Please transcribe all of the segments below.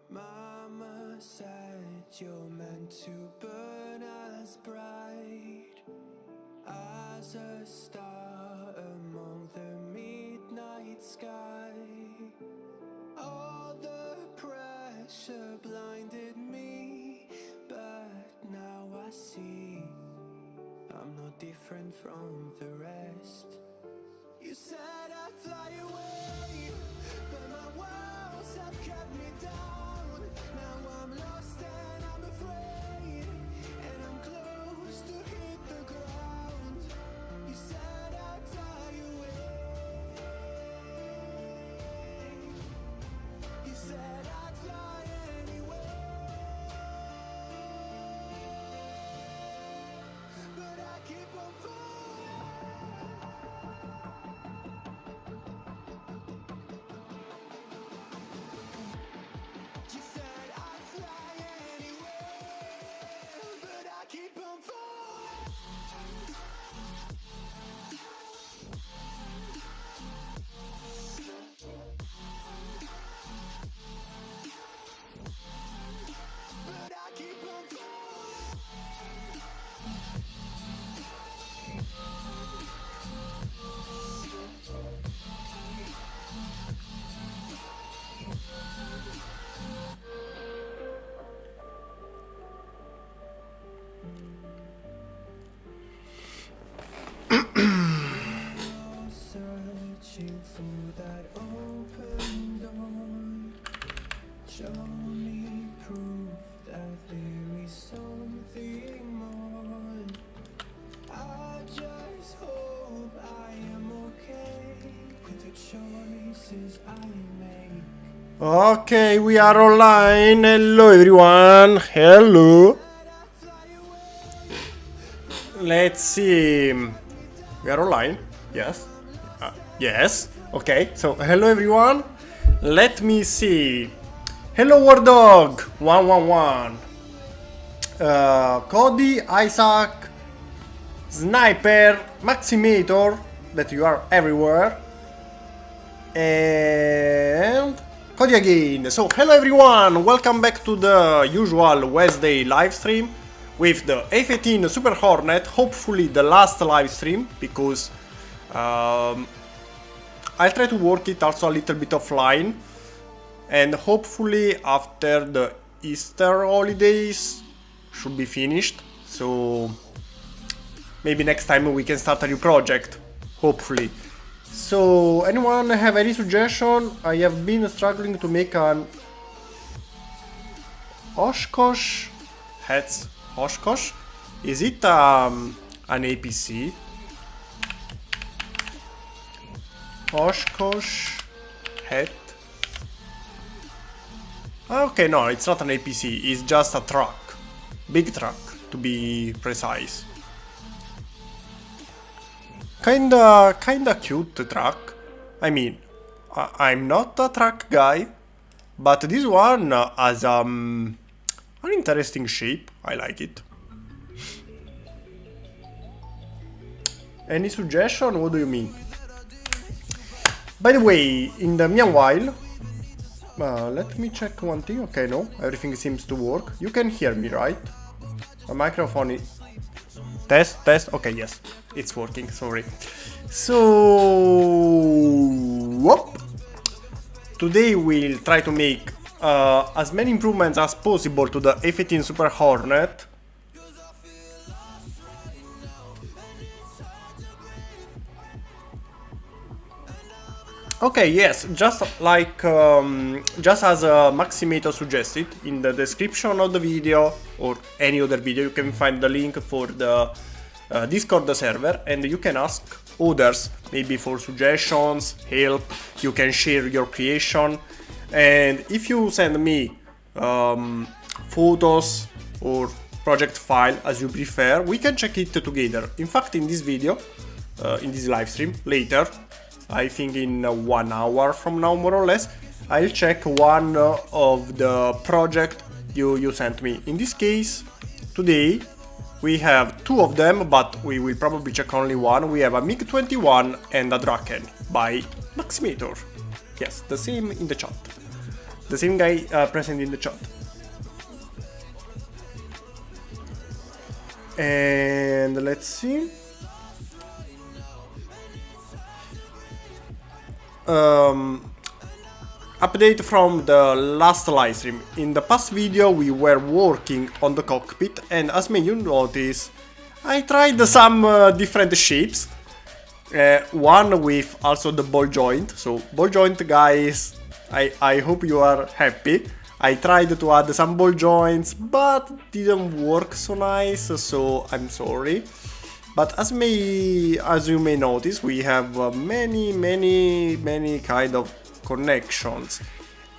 Mama said you're meant to burn as bright as a star among the midnight sky. All the pressure blinded me, but now I see I'm no different from the rest. You said I'd fly away, but my walls have kept me down. Now I'm lost and I'm afraid, and I'm close to hit the ground. You said I'd fly away. You said I'd fly anyway, but I keep on falling. You said I'd fly anyway, but I keep on falling. But I keep on falling. Searching for that open door. Show me proof that there is something more. I just hope I am okay with the choices I make. Okay, we are online. Hello everyone. Hello. Let's see. We are online. Yes. Yes. Okay. So hello everyone. Let me see. Hello War Dog 111. Cody, Isaac, Sniper, Maximator. That you are everywhere. And Cody again. So hello everyone, welcome back to the usual Wednesday live stream with the A-18 Super Hornet, hopefully the last live stream, because I'll try to work it also a little bit offline, and hopefully after the Easter holidays should be finished, so maybe next time we can start a new project, hopefully. So, anyone have any suggestion? I have been struggling to make an Oshkosh hats. Oshkosh? Is it an APC? Oshkosh hat. Okay, no, it's not an APC. It's just a truck, big truck to be precise. Kinda cute truck. I mean, I'm not a truck guy, but this one has an interesting shape. I like it. Any suggestion? What do you mean? By the way, in the meanwhile, let me check one thing. Okay, no, everything seems to work. You can hear me, right? The microphone is... Test. Okay, yes, it's working. Sorry. So, whoop. Today we'll try to make as many improvements as possible to the A-18 Super Hornet. Okay, yes, just like just as Maximator suggested, in the description of the video or any other video you can find the link for the Discord server, and you can ask others maybe for suggestions, help. You can share your creation, and if you send me photos or project file as you prefer, we can check it together. In fact, in this video, in this live stream later, I think in 1 hour from now, more or less, I'll check one of the project you sent me. In this case, today we have 2 of them, but we will probably check only one. We have a MiG-21 and a Draken by Maximator. Yes, the same in the chat. the same guy present in the chat. And let's see. Update from the last live stream. In the past video we were working on the cockpit, and as may you notice, I tried some different shapes. One with also the ball joint. So ball joint, guys, I hope you are happy. I tried to add some ball joints, but didn't work so nice, so I'm sorry. But as you may notice, we have many kind of connections,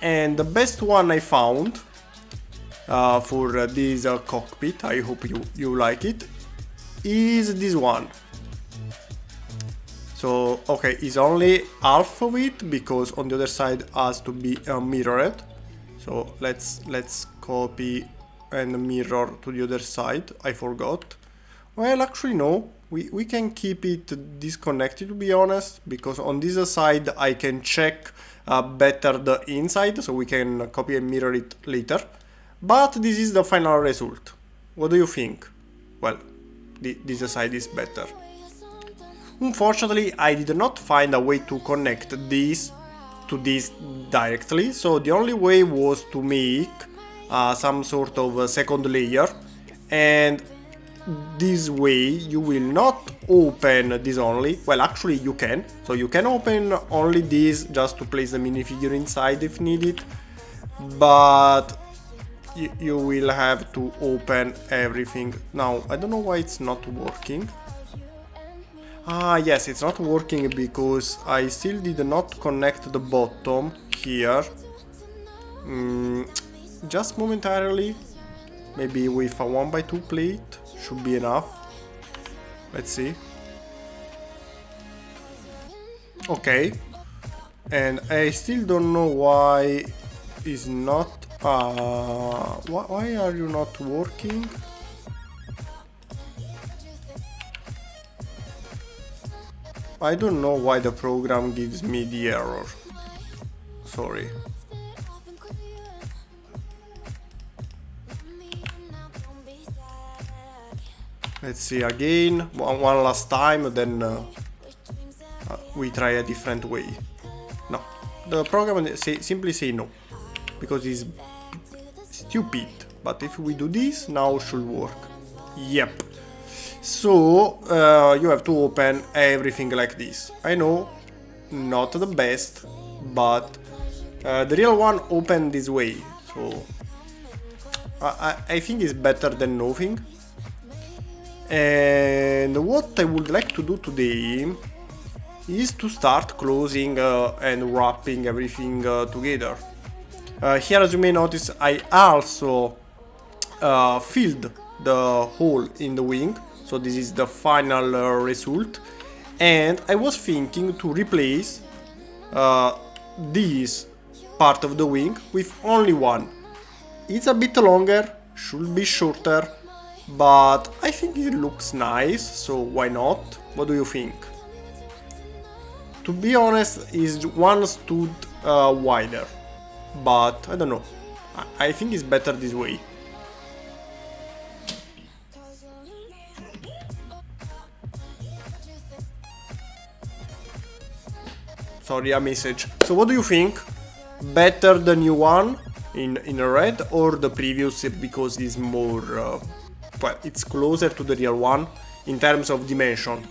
and the best one I found for this cockpit, I hope you like it, is this one. So okay, it's only half of it because on the other side has to be mirrored. So let's copy and mirror to the other side. I forgot. Well, actually no, we can keep it disconnected, to be honest, because on this side I can check better the inside, so we can copy and mirror it later. But this is the final result. What do you think? Well, this side is better. Unfortunately, I did not find a way to connect this to this directly, so the only way was to make some sort of second layer, and this way you will not open this only. Well, actually you can, so you can open only this just to place the minifigure inside if needed, but you will have to open everything. Now I don't know why it's not working. Ah yes, it's not working because I still did not connect the bottom here. Just momentarily, maybe with a 1x2 plate should be enough. Let's see. Okay, and I still don't know why is not. Why are you not working? I don't know why the program gives me the error. Sorry. Let's see again, one last time, then we try a different way. No, the program simply say no, because it's stupid. But if we do this, now it should work. Yep. So you have to open everything like this. I know, not the best, but the real one opened this way. So I think it's better than nothing. And what I would like to do today is to start closing and wrapping everything together. Here, as you may notice, I also filled the hole in the wing, so this is the final result. And I was thinking to replace this part of the wing with only one. It's a bit longer, should be shorter, but I think it looks nice, so why not? What do you think? To be honest, one stood wider, but I don't know. I think it's better this way. Sorry, a message. So what do you think? Better the new one in red or the previous because it's more... well, it's closer to the real one in terms of dimension.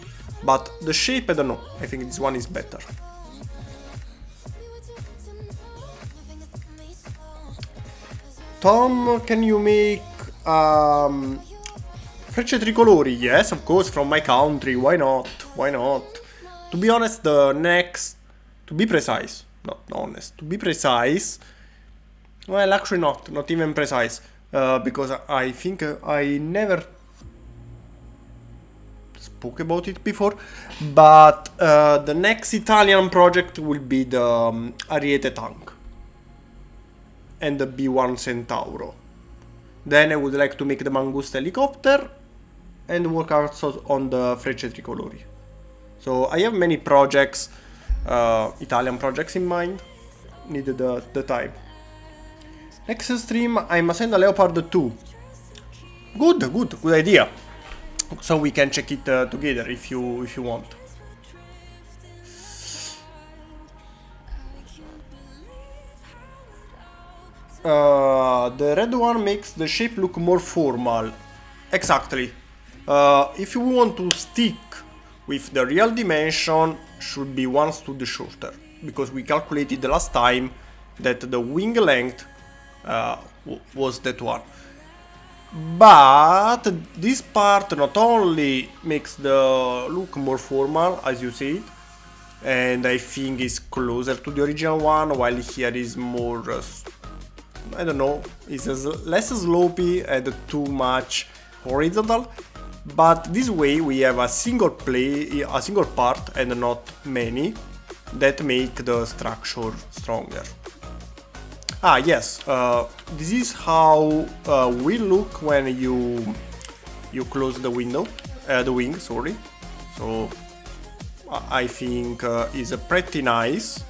But the shape, I don't know. I think this one is better. Tom, can you make frecce tricolori? Yes, of course, from my country. Why not? Why not? To be honest, the next... To be precise, not honest. To be precise... Well, actually not even precise. Because I think I never spoke about it before. But the next Italian project will be the Ariete tank. And the B1 Centauro. Then I would like to make the Mangusta helicopter and work also on the Frecce Tricolori. So I have many projects, Italian projects in mind. Needed the time. Next stream, I'm assign a Leopard 2. Good idea. So we can check it together if you want. The red one makes the shape look more formal. Exactly. If you want to stick with the real dimension, should be one stud shorter, because we calculated the last time that the wing length was that one. But this part not only makes the look more formal, as you said, and I think is closer to the original one, while here is more, I don't know, is less slopey and too much horizontal. But this way we have a single part and not many that make the structure stronger. Ah yes, this is how we look when you close the window, the wing, sorry. So I think is pretty nice.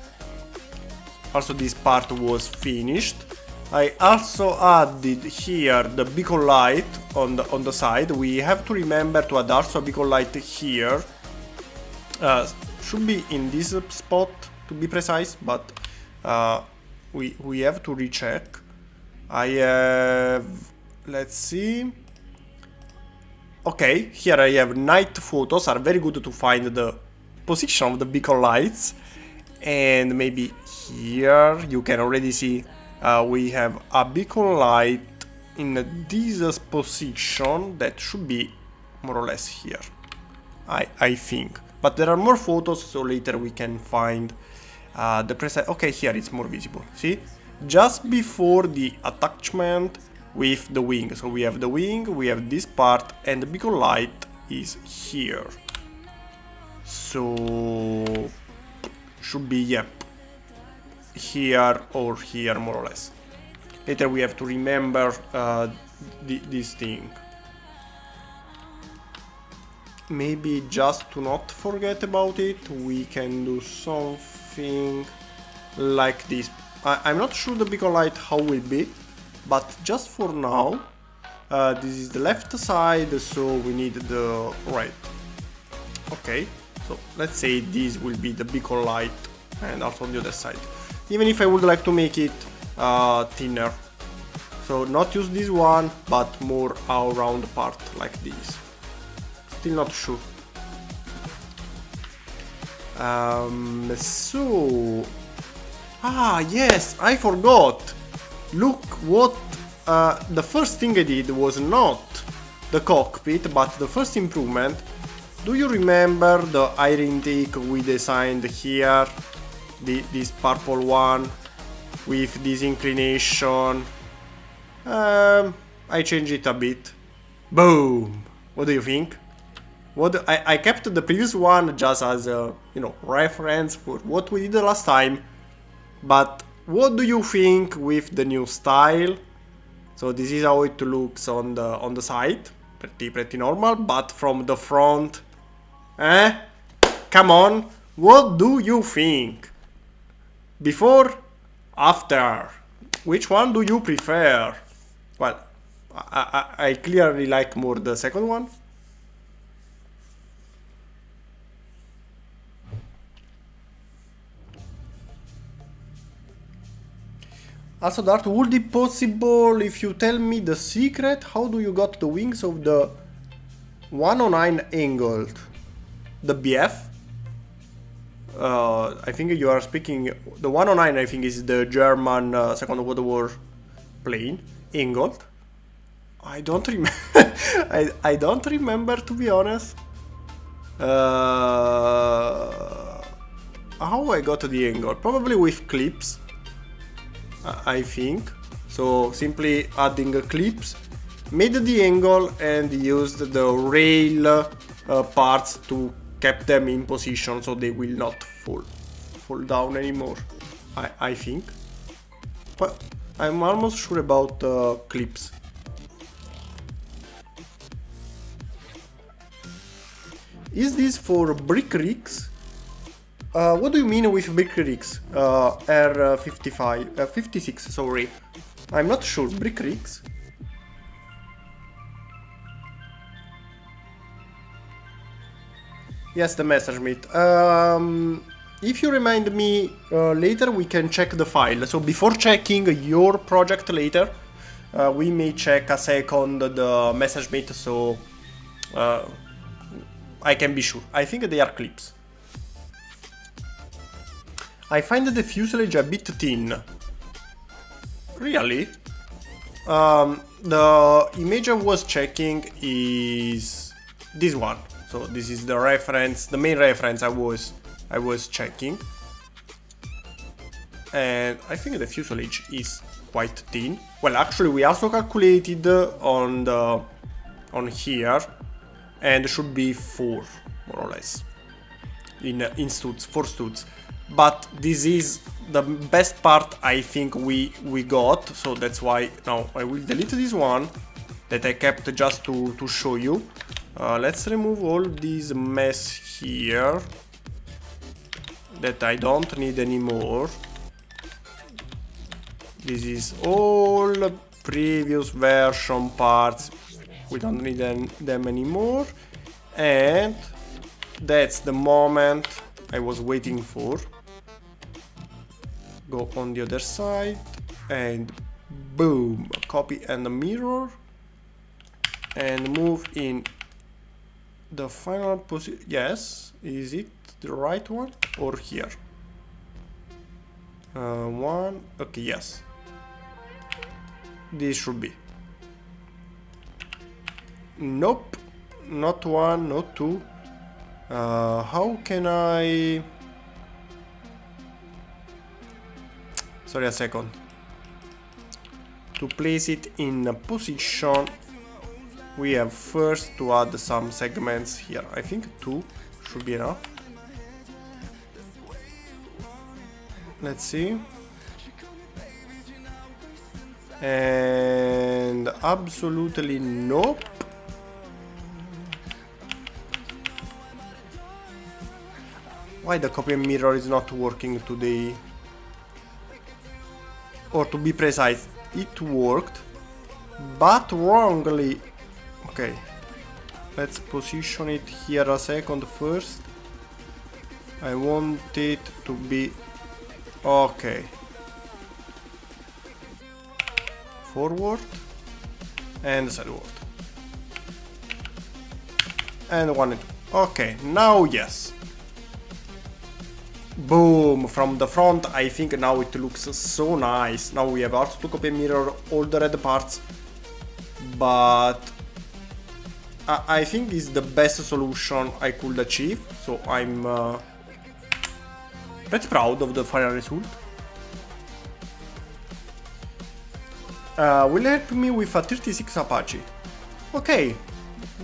Also this part was finished. I also added here the beacon light on the side. We have to remember to add also a beacon light here. Should be in this spot to be precise, but we have to recheck. I have, let's see. Okay, here I have night photos, are very good to find the position of the beacon lights. And maybe here you can already see we have a beacon light in this position that should be more or less here, I think. But there are more photos, so later we can find the precise. Okay, here it's more visible. See, just before the attachment with the wing. So we have the wing, we have this part, and the beacon light is here. So should be, yep, here or here more or less. Later we have to remember this thing. Maybe just to not forget about it, we can do something like this. I'm not sure the beacon light how will be, but just for now, this is the left side, so we need the right. Okay, so let's say this will be the beacon light, and also on the other side. Even if I would like to make it thinner, so not use this one, but more all round part like this. Still not sure. So, yes, I forgot. Look what the first thing I did was not the cockpit, but the first improvement. Do you remember the air intake we designed here? This purple one with this inclination. I changed it a bit. Boom! What do you think? I kept the previous one just as a reference for what we did the last time. But what do you think with the new style? So this is how it looks on the side. Pretty normal, but from the front, come on, what do you think? Before, after, which one do you prefer? Well, I clearly like more the second one. Also, Dart, would it possible if you tell me the secret? How do you got the wings of the 109 angled? The BF? I think you are speaking. The 109, I think, is the German Second World War plane, angled. I don't remember. I don't remember, to be honest. How I got the angle? Probably with clips. I think. So simply adding clips, made the angle and used the rail parts to keep them in position so they will not fall down anymore. I think. But I'm almost sure about clips. Is this for brick rigs? What do you mean with brick rigs? R55, 56, sorry. I'm not sure. Brick rigs? Yes, the Messerschmitt. If you remind me later, we can check the file. So before checking your project later, we may check a second the Messerschmitt, so I can be sure. I think they are clips. I find the fuselage a bit thin. Really? The image I was checking is this one. So this is the reference, the main reference I was checking. And I think the fuselage is quite thin. Well, actually we also calculated on here, and should be 4 more or less in studs, 4 studs. But this is the best part I think we got, so that's why now I will delete this one that I kept just to show you. Let's remove all this mess here that I don't need anymore. This is all previous version parts, we don't need them anymore, and that's the moment I was waiting for. Go on the other side and boom, copy and mirror, and move in the final position. Yes, is it the right one or here? One, okay, yes, this should be. Nope, not 1, not 2. How can I... Sorry, a second. To place it in a position, we have first to add some segments here. I think 2 should be enough. Let's see. And absolutely nope. Why the copy and mirror is not working today? Or to be precise, it worked, but wrongly. Okay, let's position it here a second first. I want it to be okay. Forward and sideward. And 1 and 2. Okay, now yes. Boom, from the front I think now it looks so nice. Now we have also to copy and mirror all the red parts, but I think it's the best solution I could achieve, so I'm pretty proud of the final result. Will help me with a 36 Apache. Okay,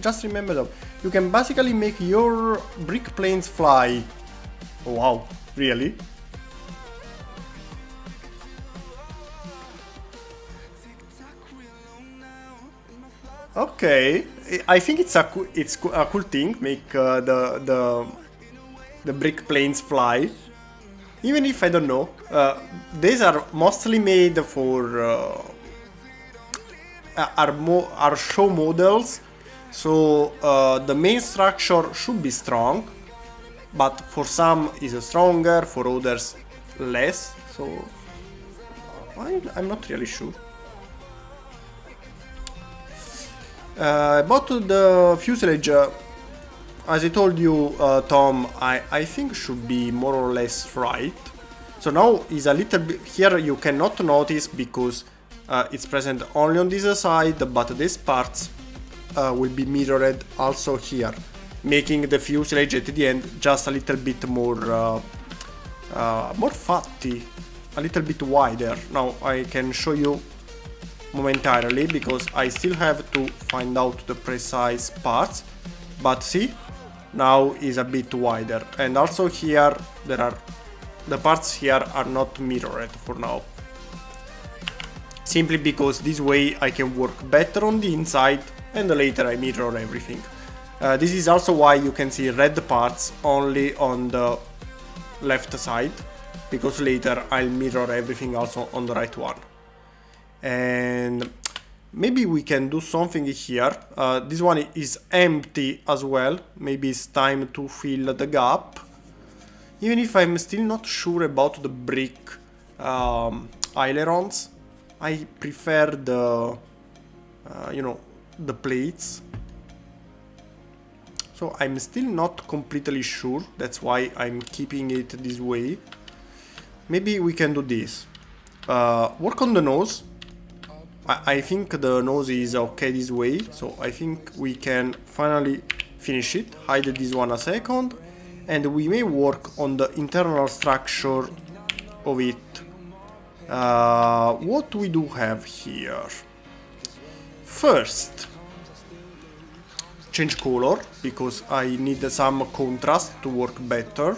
just remember that you can basically make your brick planes fly. Wow, really? Okay, I think it's a cool thing. Make the brick planes fly. Even if I don't know, these are mostly made for are show models, so the main structure should be strong, but for some is stronger, for others less. So I'm not really sure. About the fuselage, as I told you, Tom, I think should be more or less right. So now is a little bit here, you cannot notice because it's present only on this side, but these parts will be mirrored also here, making the fuselage at the end just a little bit more fatty, a little bit wider. Now I can show you momentarily because I still have to find out the precise parts, but see, now is a bit wider, and also here there are the parts here are not mirrored for now, simply because this way I can work better on the inside and later I mirror everything. This is also why you can see red parts only on the left side, because later I'll mirror everything also on the right one. And maybe we can do something here. This one is empty as well. Maybe it's time to fill the gap. Even if I'm still not sure about the brick ailerons, I prefer the, you know, the plates. So I'm still not completely sure. That's why I'm keeping it this way. Maybe we can do this. Work on the nose. I think the nose is okay this way. So I think we can finally finish it. Hide this one a second. And we may work on the internal structure of it. What we do have here? First, change color, because I need some contrast to work better.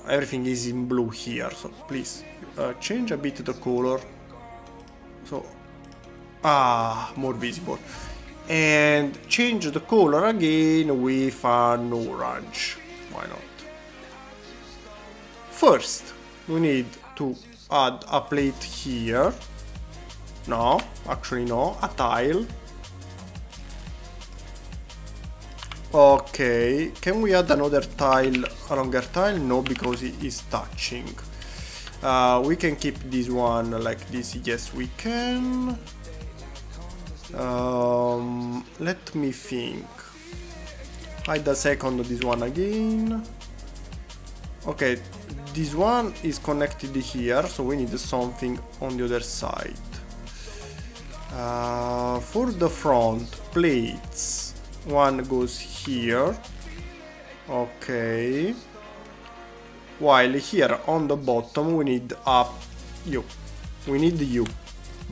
Everything is in blue here, so please change a bit the color. So, more visible. And change the color again with an orange. Why not? First, we need to add a plate here. No, actually no, a tile. Okay, can we add another tile, a longer tile? No, because it is touching. We can keep this one like this. Yes, we can. Let me think. Hide a second this one again. Okay, this one is connected here, so we need something on the other side. For the front plates, one goes here. Okay. While here on the bottom we need a U. We need you,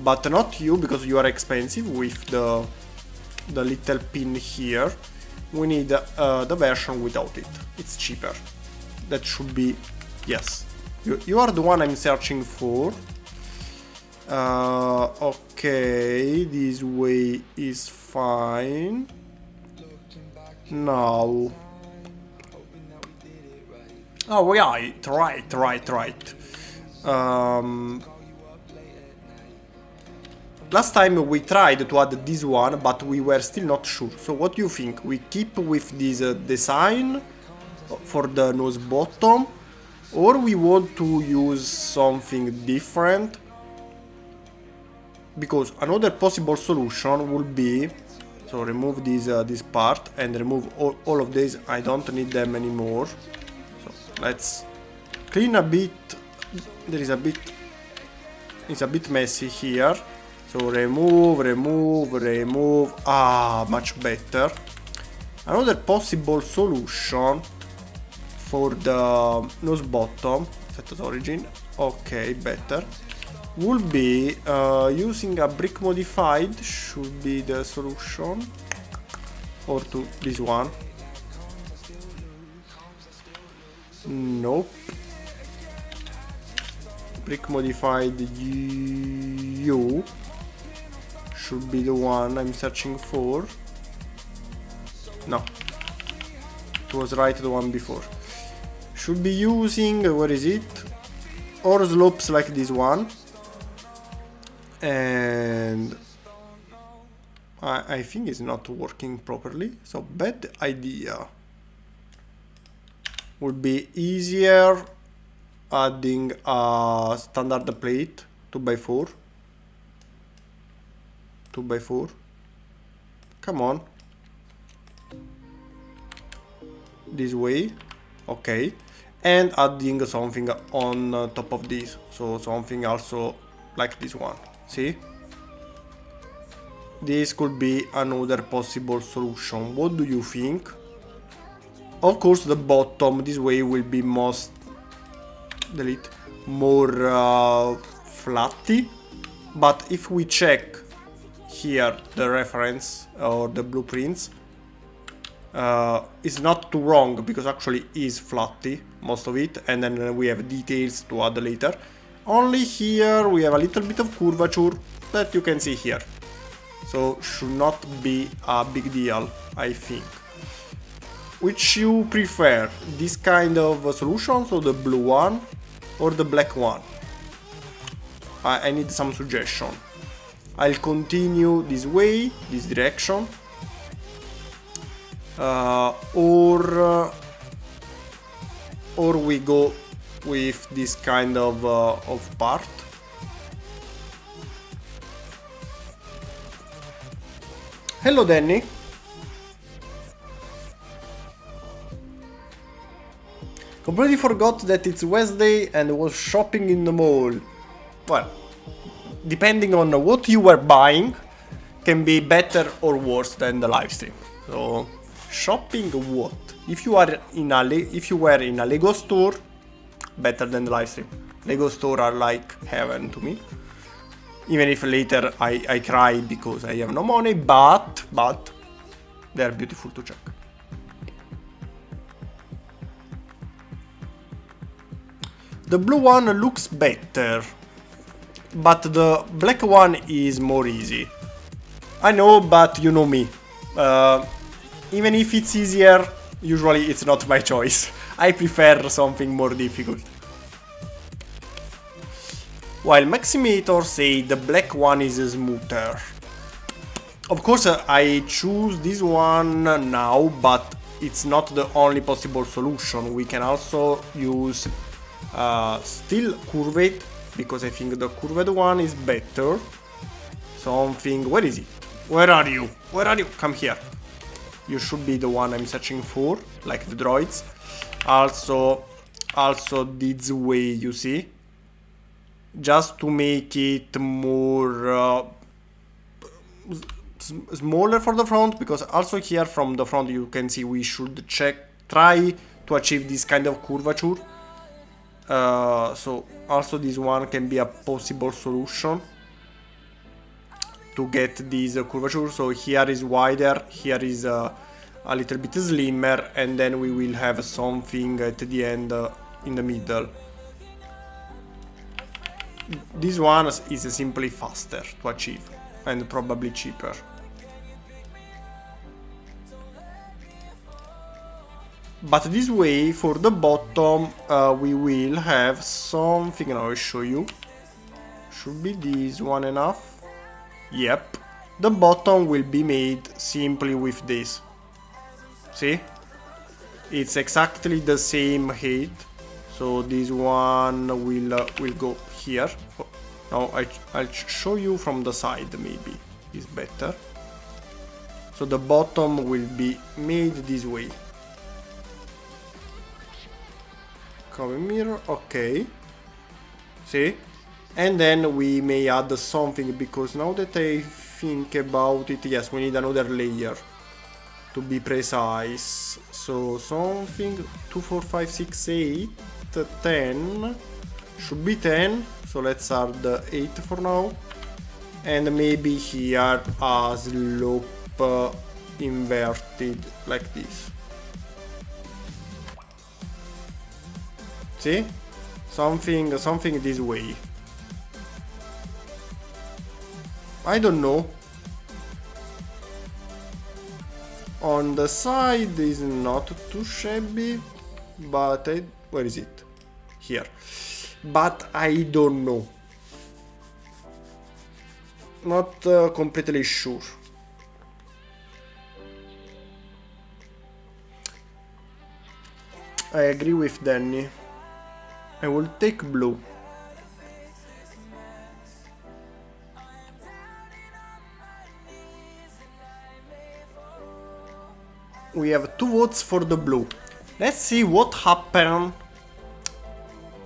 but not you because you are expensive with the little pin here. We need the version without it. It's cheaper. That should be, yes. You are the one I'm searching for. Okay, this way is fine. Now. Oh, right. Last time we tried to add this one, but we were still not sure. So what do you think? We keep with this design for the nose bottom, or we want to use something different? Because another possible solution would be, so remove this part and remove all of these. I don't need them anymore. So let's clean a bit. There is a bit, it's a bit messy here. So remove. Much better. Another possible solution for the nose bottom, set as origin, okay, better, would be using a brick modified, should be the solution, or to this one. Nope. Brick modified U should be the one I'm searching for. No, it was right, the one before. Should be using, where is it? Or slopes like this one. And I think it's not working properly, so bad idea. Would be easier adding a standard plate 2x4. Come on. This way. Okay. And adding something on top of this. So something also like this one. See? This could be another possible solution. What do you think? Of course the bottom this way will be more flatty, but if we check here the reference or the blueprints, it's not too wrong, because actually is flatty most of it, and then we have details to add later. Only here we have a little bit of curvature that you can see here, so should not be a big deal, I think. Which you prefer, this kind of solution, so the blue one or the black one? I need some suggestion. I'll continue this way, this direction, or we go with this kind of part. Hello, Danny. Completely forgot that it's Wednesday and was shopping in the mall. Well, depending on what you were buying, can be better or worse than the live stream. So, shopping what? If you were in a Lego store, better than the live stream. Lego store are like heaven to me. Even if later I cry because I have no money, but they're beautiful to check. The blue one looks better, but the black one is more easy. I know, but you know me. Even if it's easier, usually it's not my choice. I prefer something more difficult. While Maximator say the black one is smoother. Of course, I choose this one now, but it's not the only possible solution. We can also use still curved, because I think the curved one is better. Something, where is it? Where are you? Where are you? Come here. You should be the one I'm searching for, like the droids. Also this way, you see? Just to make it more smaller for the front, because also here from the front you can see we should try to achieve this kind of curvature. So also this one can be a possible solution to get this curvature. So here is wider, here is a little bit slimmer, and then we will have something at the end in the middle. This one is simply faster to achieve and probably cheaper. But this way, for the bottom, we will have something. Now I'll show you. Should be this one enough? Yep. The bottom will be made simply with this. See? It's exactly the same height. So this one will go here. Now I'll show you from the side, maybe is better. So the bottom will be made this way. Cover mirror, okay. See? And then we may add something, because now that I think about it, yes, we need another layer to be precise. So something 2, 4, 5, 6, 8, 10. Should be 10. So let's add 8 for now. And maybe here a slope inverted like this. See? Something this way. I don't know. On the side is not too shabby, but where is it? Here. But I don't know. Not completely sure. I agree with Danny. I will take blue. We have 2 votes for the blue. Let's see what happened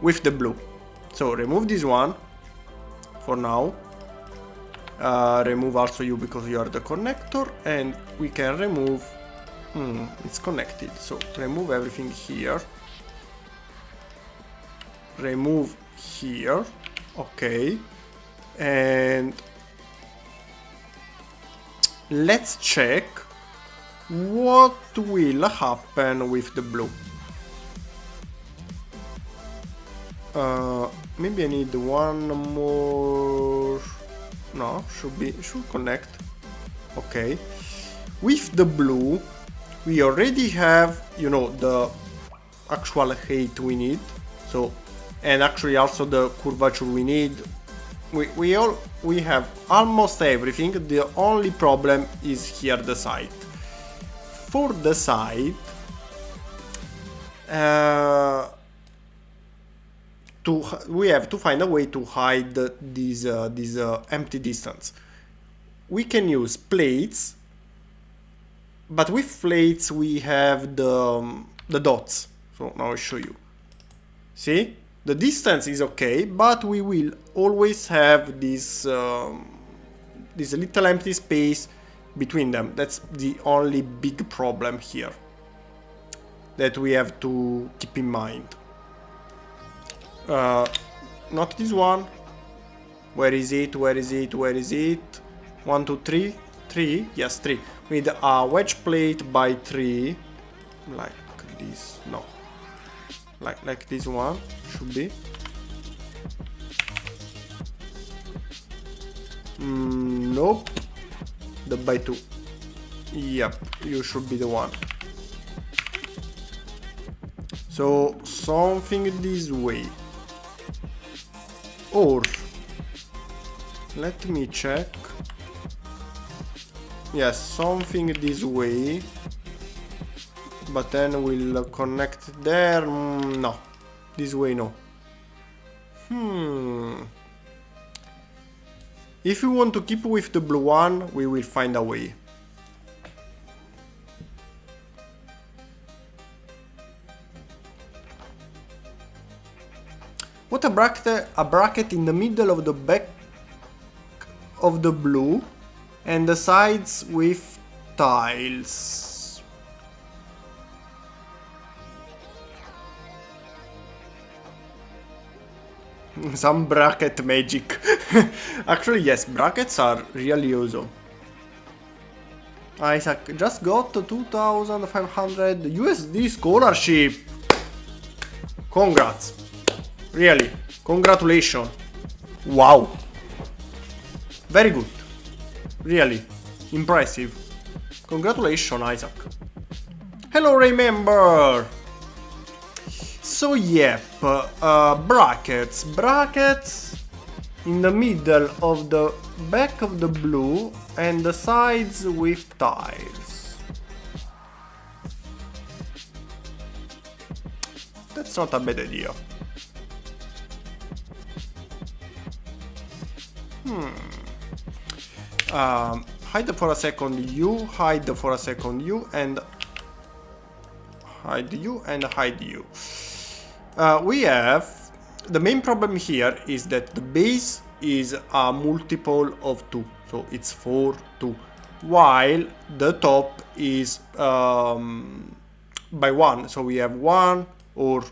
with the blue. So remove this one for now. Remove also you, because you are the connector, and we can remove. It's connected. So remove everything here. Remove here. Okay. And let's check what will happen with the blue. Maybe I need one more. No, should connect. Okay. With the blue, we already have, you know, the actual height we need. So, and actually also the curvature we need we have almost everything. The only problem is here the side. For the side, we have to find a way to hide this empty distance. We can use plates, but with plates we have the dots. So now I'll show you. See? The distance is okay, but we will always have this little empty space between them. That's the only big problem here that we have to keep in mind. Not this one. Where is it? Where is it? Where is it? 1, 2, 3. 3? Yes, 3. With a wedge plate by 3. Like this. No. Like this one should be. Nope. The by 2. Yep, you should be the one. So something this way. Or let me check. Yes, something this way. But then we'll connect there. No, this way no. If we want to keep with the blue one, we will find a way. What a bracket in the middle of the back of the blue and the sides with tiles. Some bracket magic. Actually, yes, brackets are really awesome. Isaac just got 2,500 USD scholarship. Congrats. Really, congratulations. Wow. Very good. Really, impressive. Congratulations, Isaac. Hello, remember. So yep, brackets in the middle of the back of the blue and the sides with tiles. That's not a bad idea. Hide for a second you, hide for a second you, and hide you and hide you. We have the main problem here is that the base is a multiple of 2, so it's 4, 2, while the top is by 1, so we have 1 or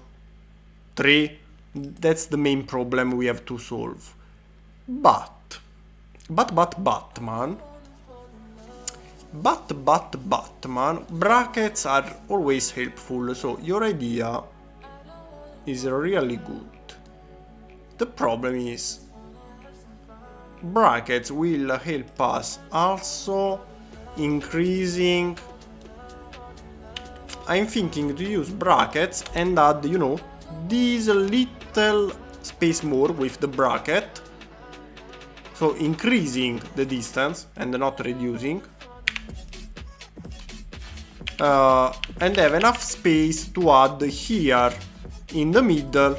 3. That's the main problem we have to solve. But man, brackets are always helpful, so your idea is really good. The problem is brackets will help us also increasing. I'm thinking to use brackets and add, you know, this little space more with the bracket, so increasing the distance and not reducing, and have enough space to add here in the middle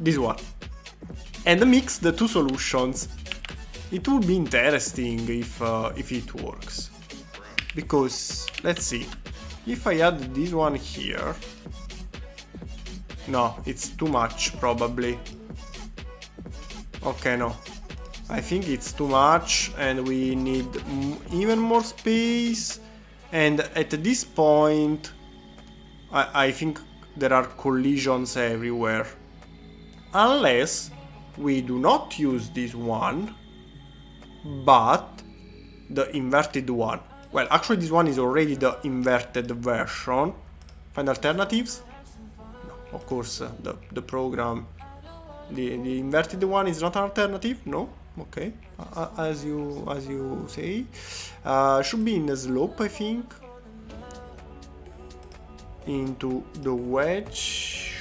this one, and mix the two solutions. It would be interesting if it works, because let's see, if I add this one here, no, it's too much probably. Okay, no, I think it's too much and we need even more space, and at this point I think there are collisions everywhere, unless we do not use this one but the inverted one. Well, actually this one is already the inverted version. Find alternatives? No, of course the program, the inverted one is not an alternative. No, okay, as you say. Should be in a slope, I think, into the wedge.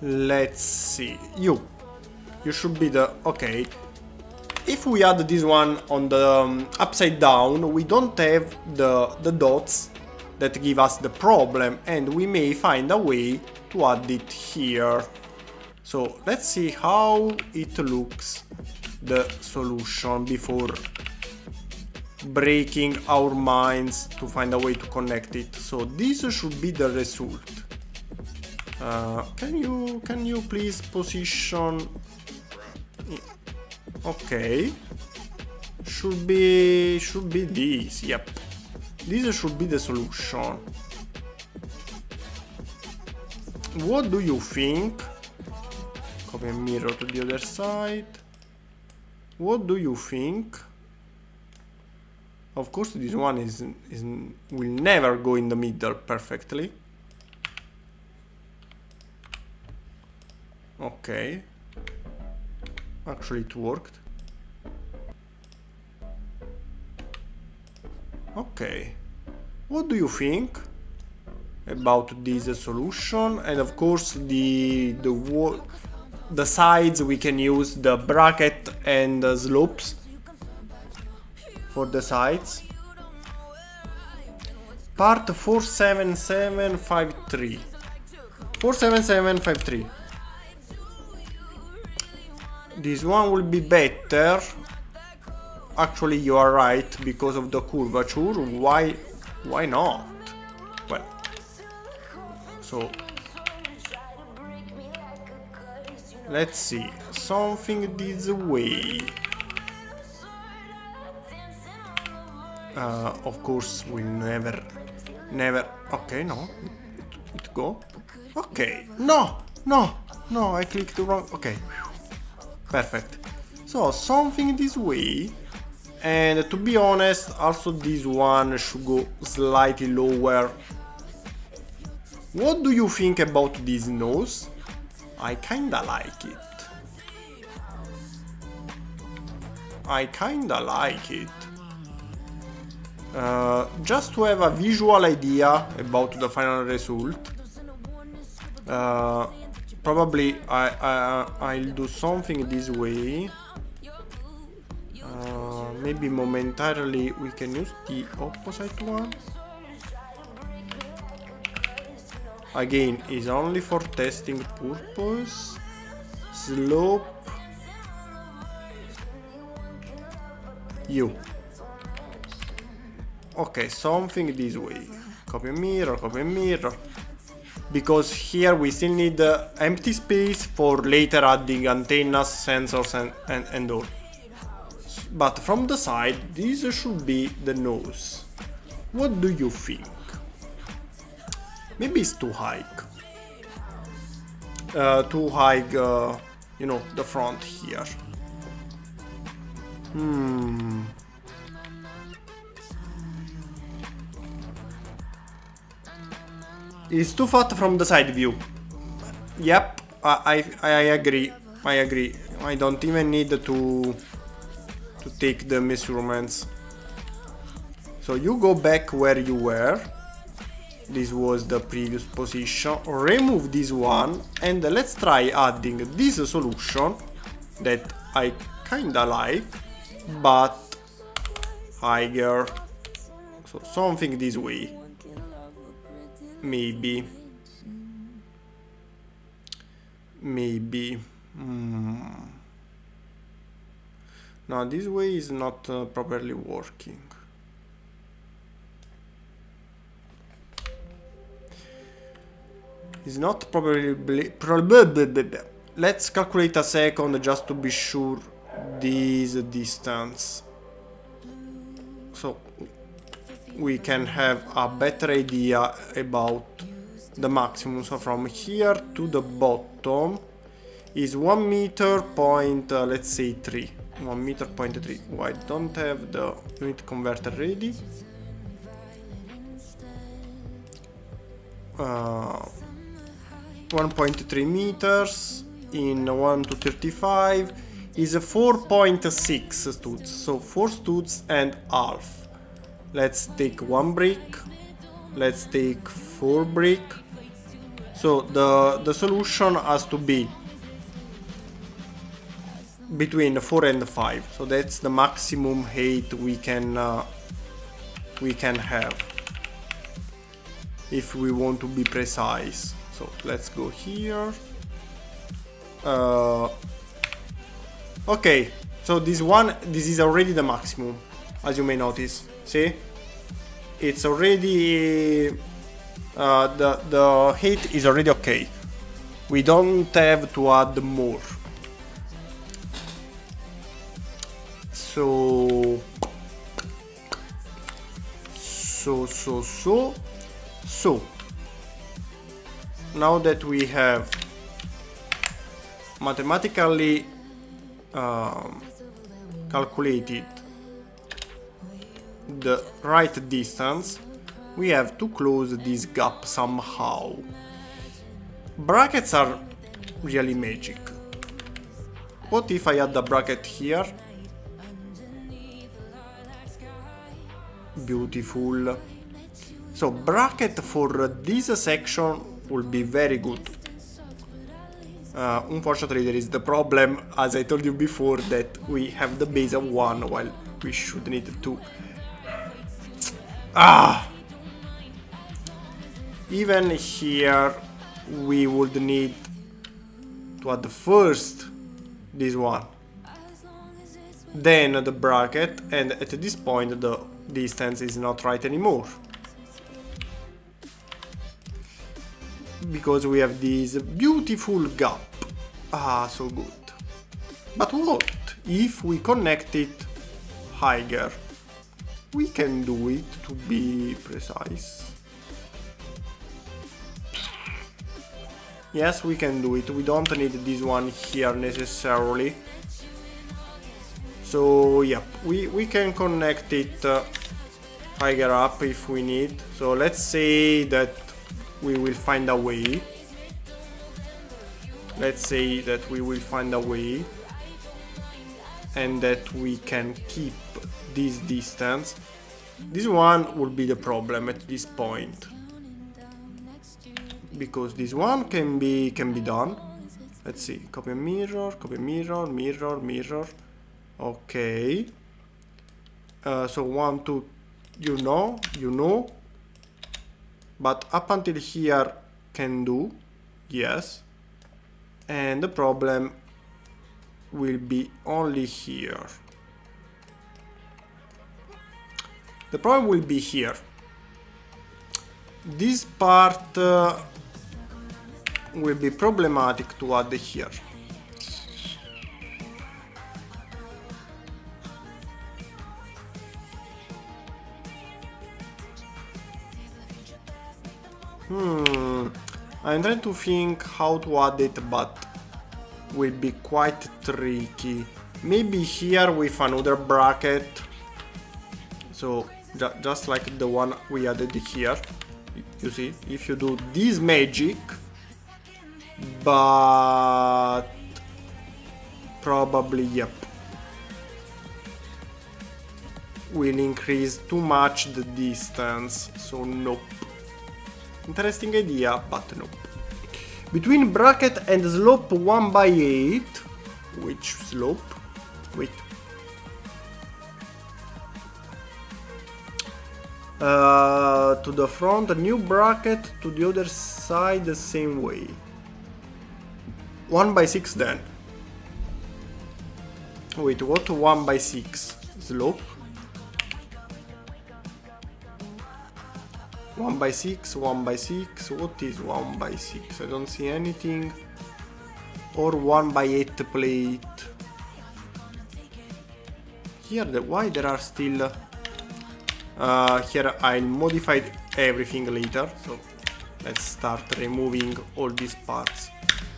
Let's see. You should be the... okay. If we add this one on the upside down, we don't have the dots that give us the problem, and we may find a way to add it here. So let's see how it looks, the solution, before breaking our minds to find a way to connect it. So this should be the result. Can you please position? Okay, should be this. Yep, this should be the solution. What do you think? Copy and mirror to the other side. What do you think? Of course, this one will never go in the middle perfectly. Okay. Actually, it worked. Okay. What do you think about this solution? And of course, the sides, we can use the bracket and the slopes for the sides. Part 47753. 47753. This one will be better. Actually, you are right, because of the curvature. Why not? Well, so let's see. Something this way. Of course, we'll never. Okay, no. It go. Okay. No. I clicked wrong. Okay. Perfect. So something this way, and to be honest, also this one should go slightly lower. What do you think about this nose? I kinda like it. Just to have a visual idea about the final result. Probably I'll do something this way. Maybe momentarily we can use the opposite one. Again, is only for testing purpose. Slope. You. Okay, something this way. Copy mirror. Because here we still need empty space for later adding antennas, sensors and all. But from the side, this should be the nose. What do you think? Maybe it's too high. You know, the front here. It's too fat from the side view. Yep, I agree. I don't even need to take the measurements. So you go back where you were. This was the previous position. Remove this one and let's try adding this solution that I kinda like, but higher. So something this way. Maybe. No, this way is not properly working. It's not properly. Let's calculate a second just to be sure this distance. So we can have a better idea about the maximum. So from here to the bottom is 1 meter point, let's say 3. 1 meter point 3. Oh, I don't have the unit converter ready. 1.3 meters in 1 to 35 is 4.6 studs. So 4 studs and half. Let's take 1 brick. Let's take 4 brick. So the solution has to be between 4 and 5. So that's the maximum height we can have if we want to be precise. So let's go here. Okay, so this is already the maximum, as you may notice. See, it's already the height is already okay. We don't have to add more. So now that we have mathematically calculated the right distance, we have to close this gap somehow. Brackets are really magic. What if I add a bracket here? Beautiful. So bracket for this section will be very good. Unfortunately, there is the problem, as I told you before, that we have the base of 1 while we should need 2. Even here we would need to add first this one, then the bracket, and at this point the distance is not right anymore, because we have this beautiful gap. So good. But what if we connect it higher? We can do it, to be precise. Yes, we can do it. We don't need this one here necessarily. So yeah, we can connect it higher up if we need. So let's say that we will find a way. Let's say that we will find a way and that we can keep this distance. This one will be the problem at this point, because this one can be done. Let's see, copy mirror, mirror. Okay. So 1, 2, you know. But up until here can do, yes. And the problem will be only here. The problem will be here. This part will be problematic to add here. I'm trying to think how to add it, but will be quite tricky. Maybe here with another bracket. So just like the one we added here. You see, if you do this magic, but probably, yep, will increase too much the distance, so nope. Interesting idea, but nope. Between bracket and slope 1/8, which slope? Wait. To the front, a new bracket, to the other side the same way. 1/6 then. Wait, what 1/6? Slope? 1/6, 1/6, what is 1/6? I don't see anything. Or 1/8 plate. Here, why there are still... here I'll modify everything later, so let's start removing all these parts.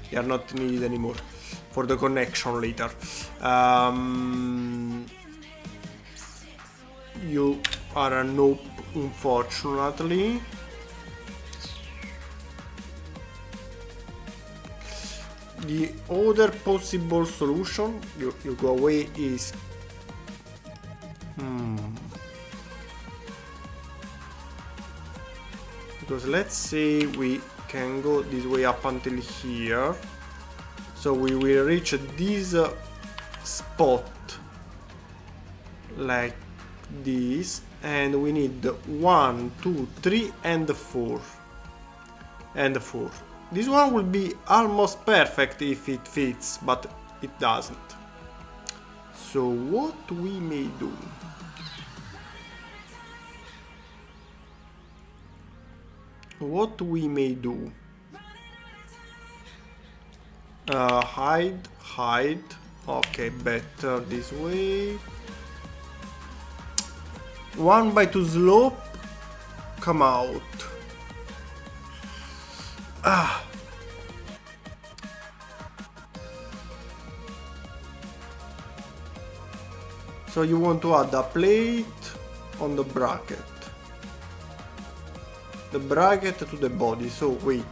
They are not needed anymore for the connection later. You are a nope, unfortunately. The other possible solution, you go away, is because let's say we can go this way up until here. So we will reach this spot like this, and we need 1, 2, 3 and 4 and 4. This one will be almost perfect if it fits, but it doesn't. So what we may do? What we may do? Hide. Okay, better this way. 1/2 slope. Come out. So you want to add a plate on the bracket. The bracket to the body, so wait.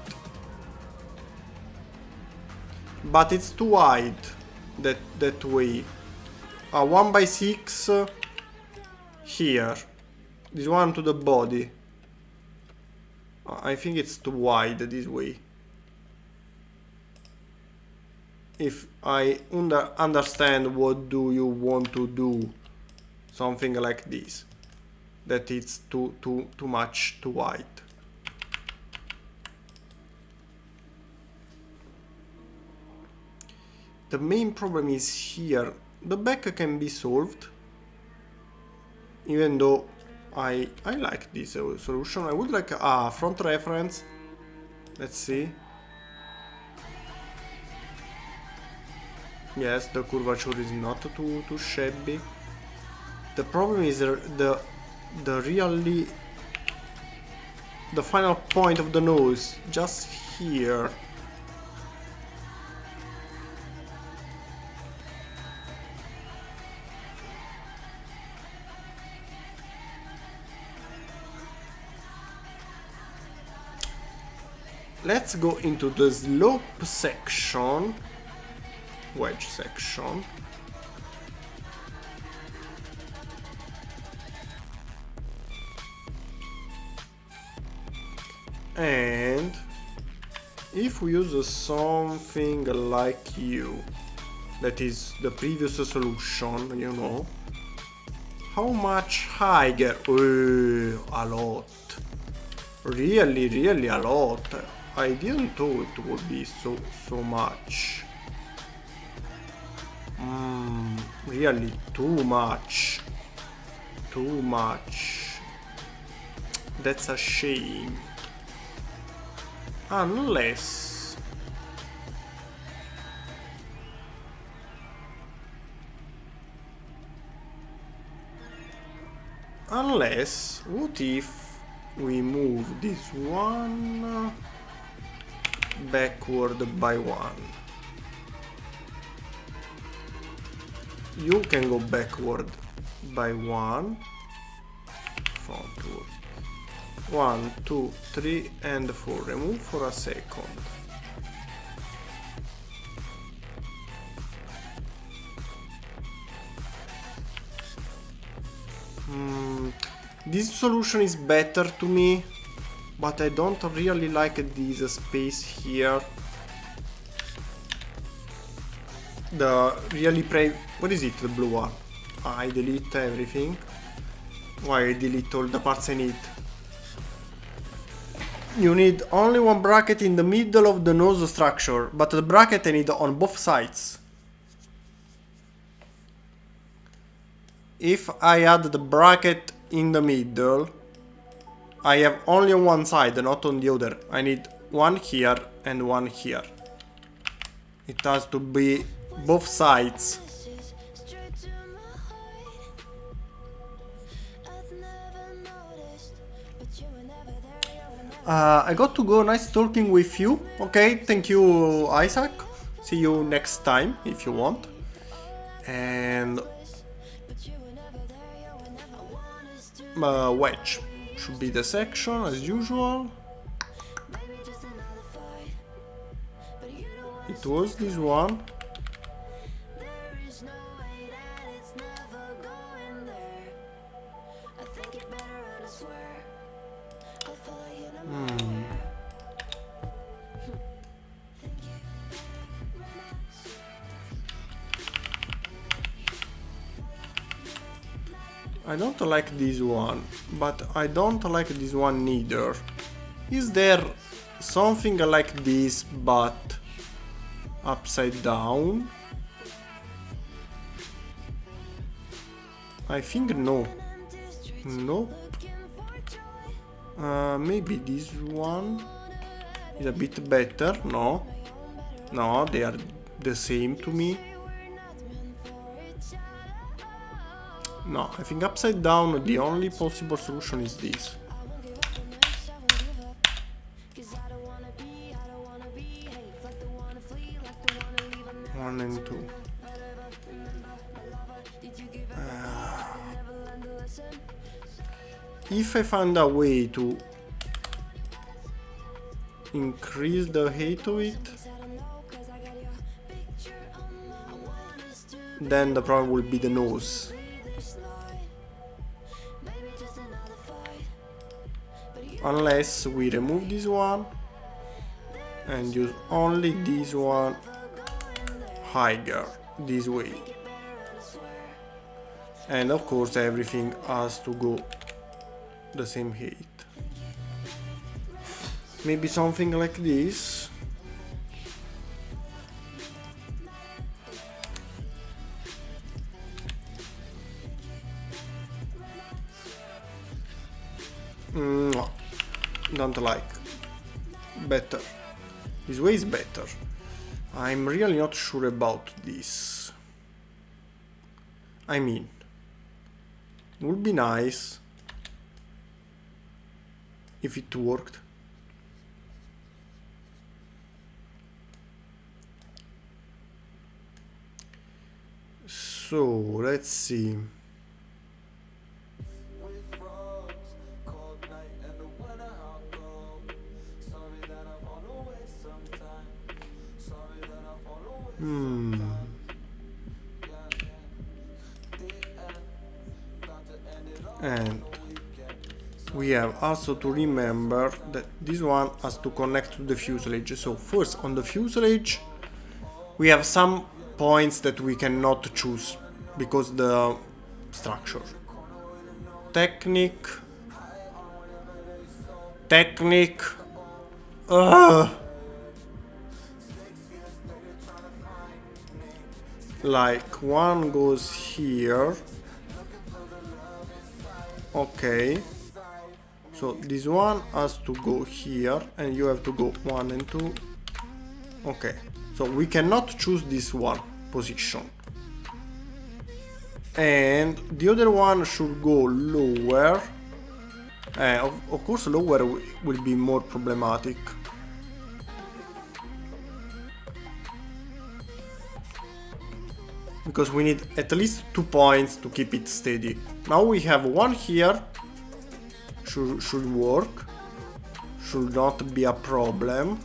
But it's too wide that way. 1/6 here. This one to the body. I think it's too wide this way. If I understand what do you want to do, something like this. That it's too much too wide. The main problem is here. The back can be solved, even though I like this solution. I would like a front reference. Let's see. Yes, the curvature is not too shabby. The problem is the final point of the nose, just here. Let's go into the slope section, wedge section. And if we use something like you, that is the previous solution, you know, how much higher? A lot. Really a lot. I didn't thought it would be so much. Really too much. Too much. That's a shame. Unless what if we move this one backward by 1? You can go backward by 1. Frontward. 1, 2, 3 and 4. Remove for a second. This solution is better to me, but I don't really like this space here. The really what is it, the blue one? I delete everything. Why I delete all the parts I need? You need only one bracket in the middle of the nose structure, but the bracket I need on both sides. If I add the bracket in the middle, I have only on one side, not on the other. I need one here and one here. It has to be both sides. I got to go. Nice talking with you. Okay, thank you, Isaac. See you next time if you want. And wedge should be the section as usual. It was this one. I don't like this one, but I don't like this one neither. Is there something like this but upside down? I think no. Nope. Maybe this one is a bit better. No. No, they are the same to me. No, I think upside down the only possible solution is this. One and two. If I find a way to increase the height of it, then the problem will be the nose. Unless we remove this one and use only this one higher, this way. And of course everything has to go the same height. Maybe something like this. No, don't like. Better. This way is better. I'm really not sure about this. I mean, it would be nice if it worked. So let's see. And we have also to remember that this one has to connect to the fuselage. So first on the fuselage we have some points that we cannot choose because the structure. Technique. Like one goes here. Okay. So this one has to go here and you have to go 1 and 2. Okay. So we cannot choose this one position. And the other one should go lower. Of course lower will be more problematic. Because we need at least 2 points to keep it steady. Now we have one here. Should work. Should not be a problem.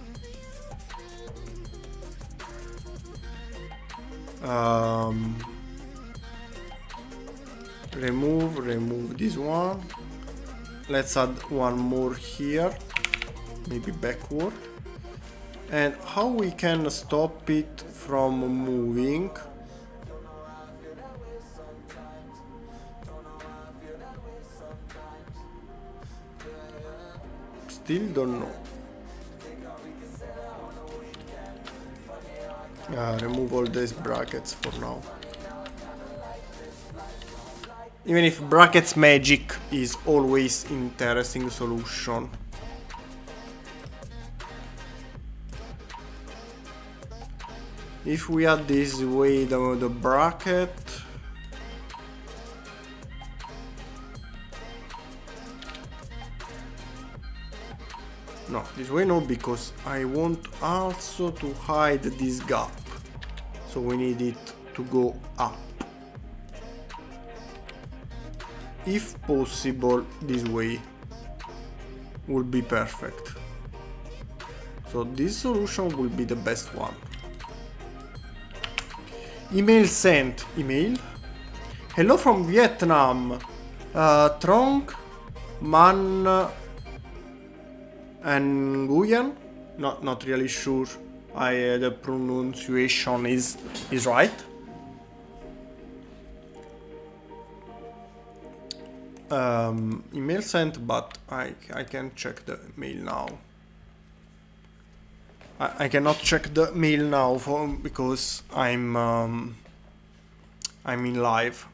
Remove this one. Let's add one more here. Maybe backward. And how we can stop it from moving? Still don't know. Remove all these brackets for now. Even if brackets magic is always interesting solution. If we add this way the bracket, no, this way no, because I want also to hide this gap. So we need it to go up. If possible, this way will be perfect. So this solution will be the best one. Email sent. Email. Hello from Vietnam. Trong Man and Nguyen? Not really sure. The pronunciation is right. email sent, but I can check the mail now. I cannot check the mail now because I'm in live.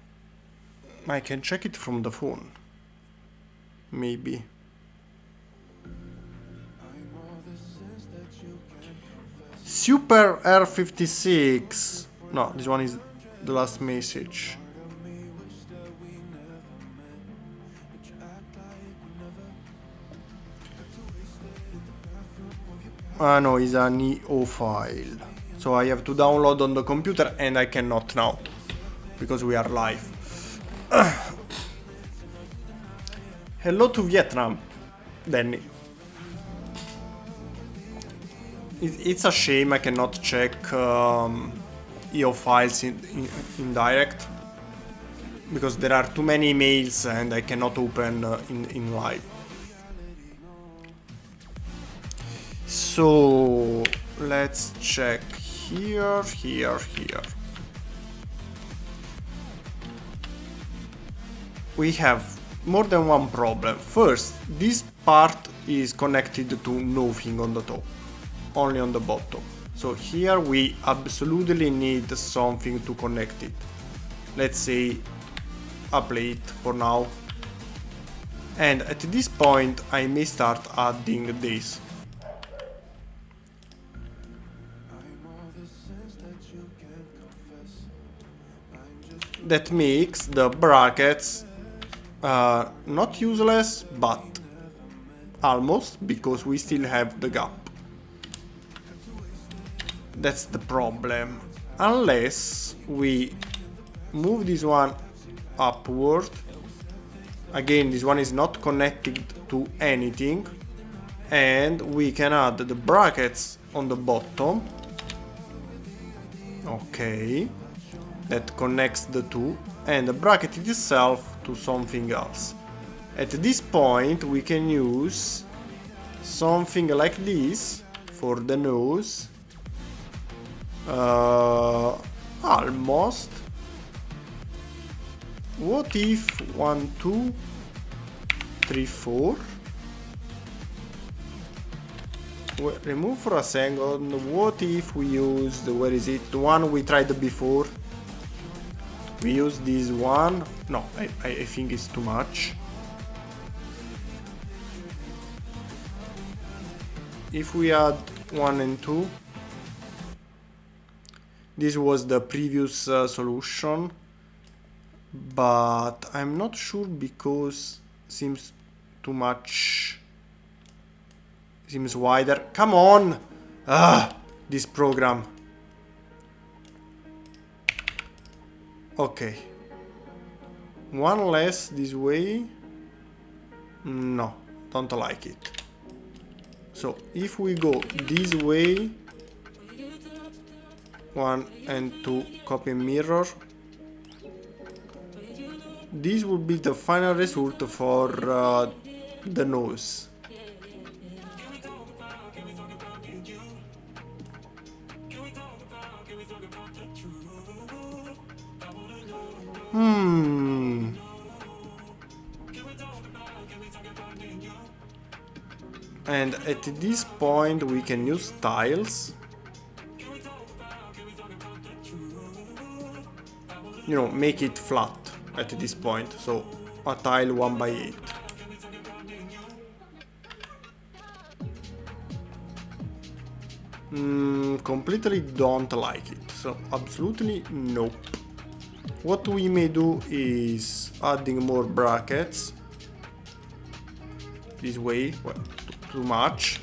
I can check it from the phone. Maybe. Super R56. No, this one is the last message. No, it's an EO file. So I have to download on the computer and I cannot now. Because we are live. Hello to Vietnam, Danny. It's a shame I cannot check EO files in direct. Because there are too many emails and I cannot open in live. So let's check here. We have more than one problem. First, this part is connected to nothing on the top, only on the bottom. So here we absolutely need something to connect it. Let's say a plate for now. And at this point I may start adding this. That makes the brackets not useless, but almost, because we still have the gap. That's the problem. Unless we move this one upward. Again, this one is not connected to anything. And we can add the brackets on the bottom. Okay. That connects the two, and the bracket itself to something else. At this point we can use something like this for the nose. Almost. What if 1, 2, 3, 4? Remove for a second. What if we use the, where is it? The one we tried before. We use this one. No, I think it's too much. If we add 1 and 2. This was the previous solution. But I'm not sure because seems too much. Seems wider. Come on! This program. Okay. One less this way. No, don't like it. So if we go this way, 1 and 2 copy and mirror, this will be the final result for the nose. And at this point we can use tiles. You know, make it flat at this point. So a tile 1x8. Completely don't like it. So absolutely nope. What we may do is adding more brackets. This way, well, too much.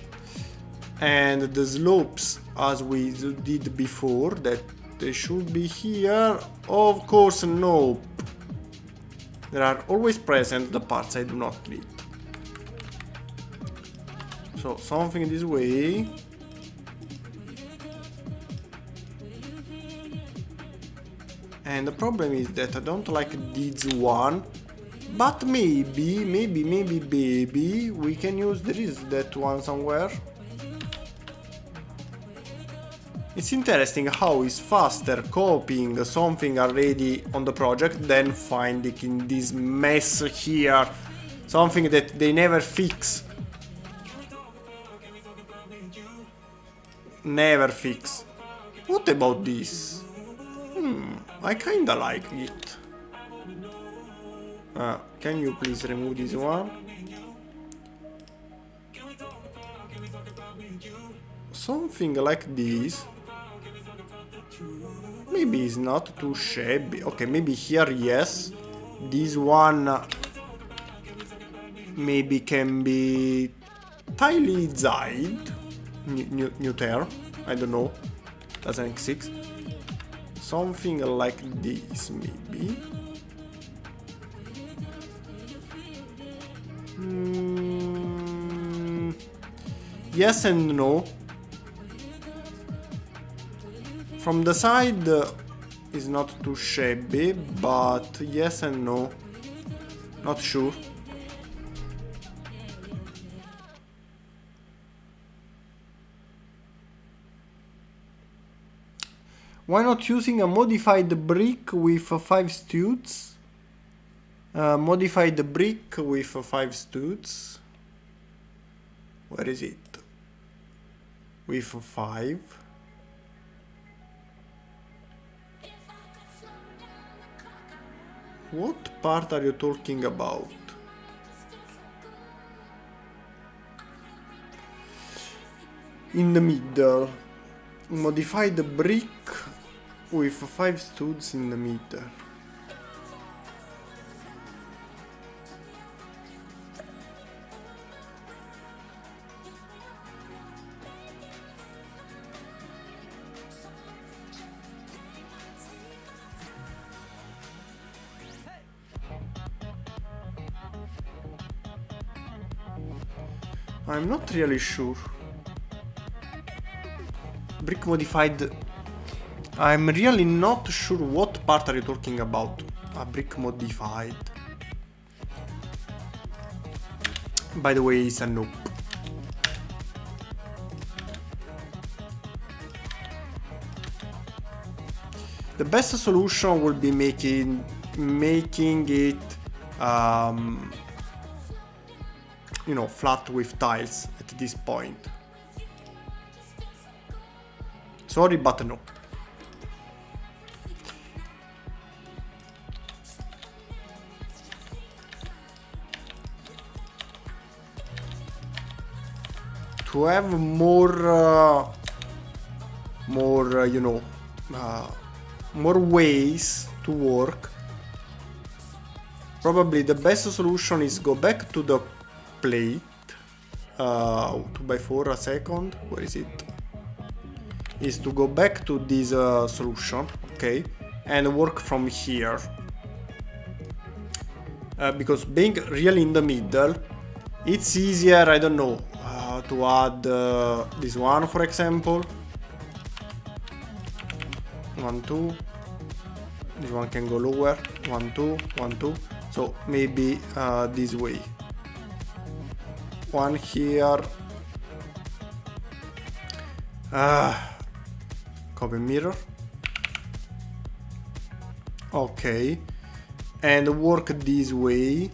And the slopes, as we did before, that they should be here. Of course, nope. There are always present the parts I do not need. So something this way. And the problem is that I don't like this one. But maybe we can use, there is that one somewhere. It's interesting how it's faster copying something already on the project than finding in this mess here something that they never fix. Never fix. What about this? I kinda like it. Can you please remove this one? Something like this. Maybe it's not too shabby. Okay, maybe here, yes. This one maybe can be Finalized. New term. I don't know. Doesn't exist. Something like this, maybe. Yes and no. From the side is not too shabby, but yes and no. Not sure. Why not using a modified brick with 5 studs? Modified brick with 5 studs. Where is it? With 5. What part are you talking about? In the middle. Modify the brick with 5 studs in the middle. I'm not really sure. Brick modified. I'm really not sure what part are you talking about. A brick modified. By the way, it's a nope. The best solution will be making it you know, flat with tiles at this point. Sorry, but no. To have more, you know, more ways to work, probably the best solution is go back to the plate. 2x4 a second. Where is it? Is to go back to this solution, okay, and work from here. Because being really in the middle, it's easier, I don't know, to add this one, for example. 1, 2. This one can go lower. 1, 2, 1, 2. So maybe this way. One here. Copy mirror. Okay. And work this way.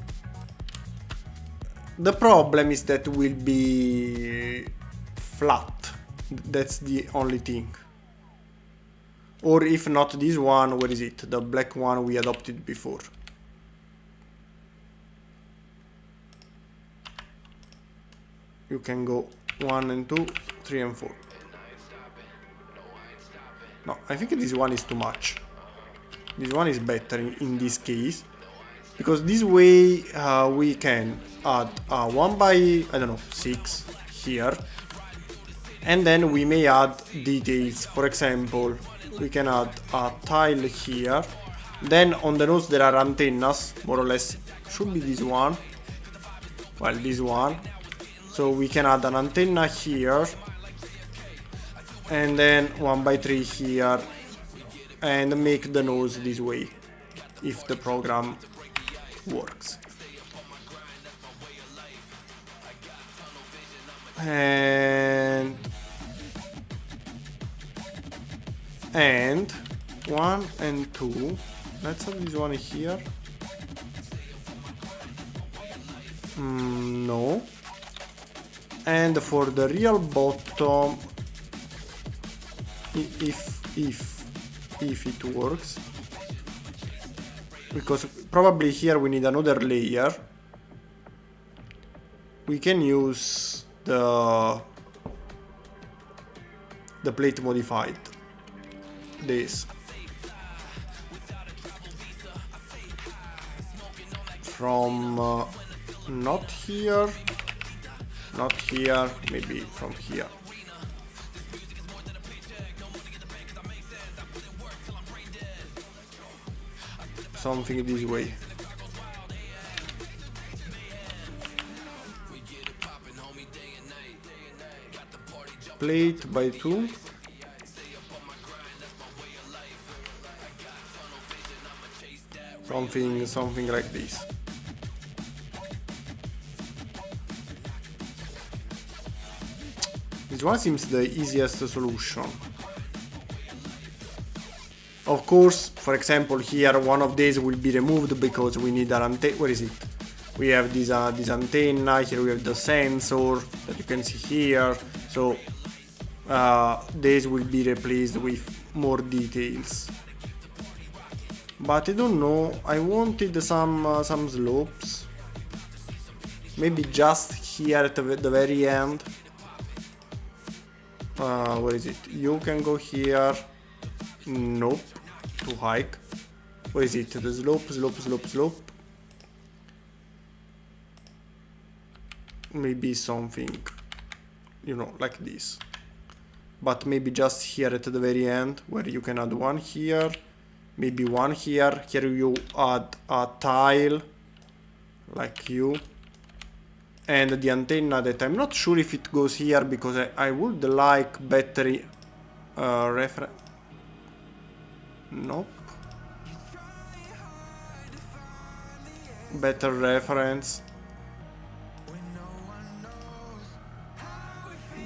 The problem is that will be flat. That's the only thing. Or if not this one, where is it? The black one we adopted before. You can go 1 and 2, 3 and 4. No, I think this one is too much. This one is better in this case. Because this way we can add 1 by, I don't know, 6 here. And then we may add details. For example, we can add a tile here. Then on the nose there are antennas, more or less. Should be this one. Well, this one. So we can add an antenna here. And then 1 by 3 here. And make the nose this way. If the program works. And And 1 and 2. Let's have this one here. No. And for the real bottom, if it works, because probably here we need another layer, we can use the plate modified, this, from not here, maybe from here. Something this way. Plate by 2. Something like this. This one seems the easiest solution. Of course, for example, here one of these will be removed because we need an antenna. Where is it? We have this antenna, here we have the sensor that you can see here. So these will be replaced with more details. But I don't know, I wanted some slopes. Maybe just here at the very end. Where is it? You can go here. Nope. Too high. Where is it? The slope. Maybe something, you know, like this. But maybe just here at the very end, where you can add one here, maybe one here. Here you add a tile, like you. And the antenna that I'm not sure if it goes here, because I would like better reference. Nope. Better reference.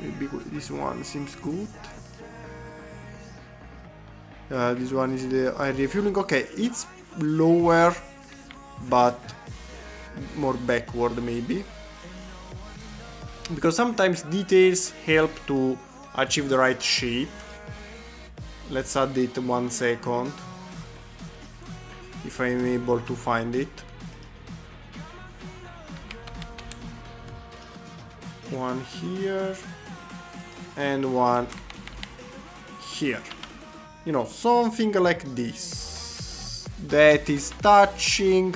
Maybe this one seems good. This one is the air refueling. Okay, it's lower, but more backward maybe. Because sometimes details help to achieve the right shape. Let's add it 1 second, if I'm able to find it. One here and one here. You know, something like this. That is touching.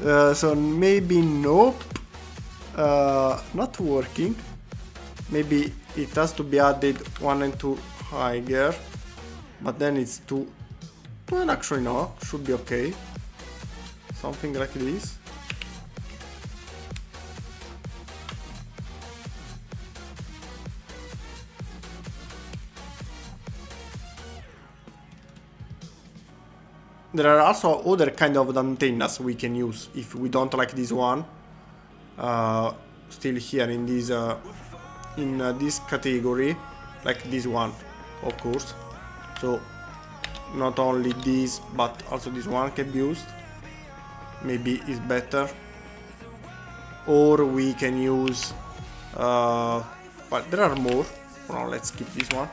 So maybe nope. Not working. Maybe it has to be added 1 and 2 higher. But then it's 2. And actually no, should be okay. Something like this. There are also other kind of antennas we can use if we don't like this one. Still here in this category, like this one, of course. So not only this, but also this one can be used. Maybe it's better. Or we can use, but there are more. Now let's skip this one.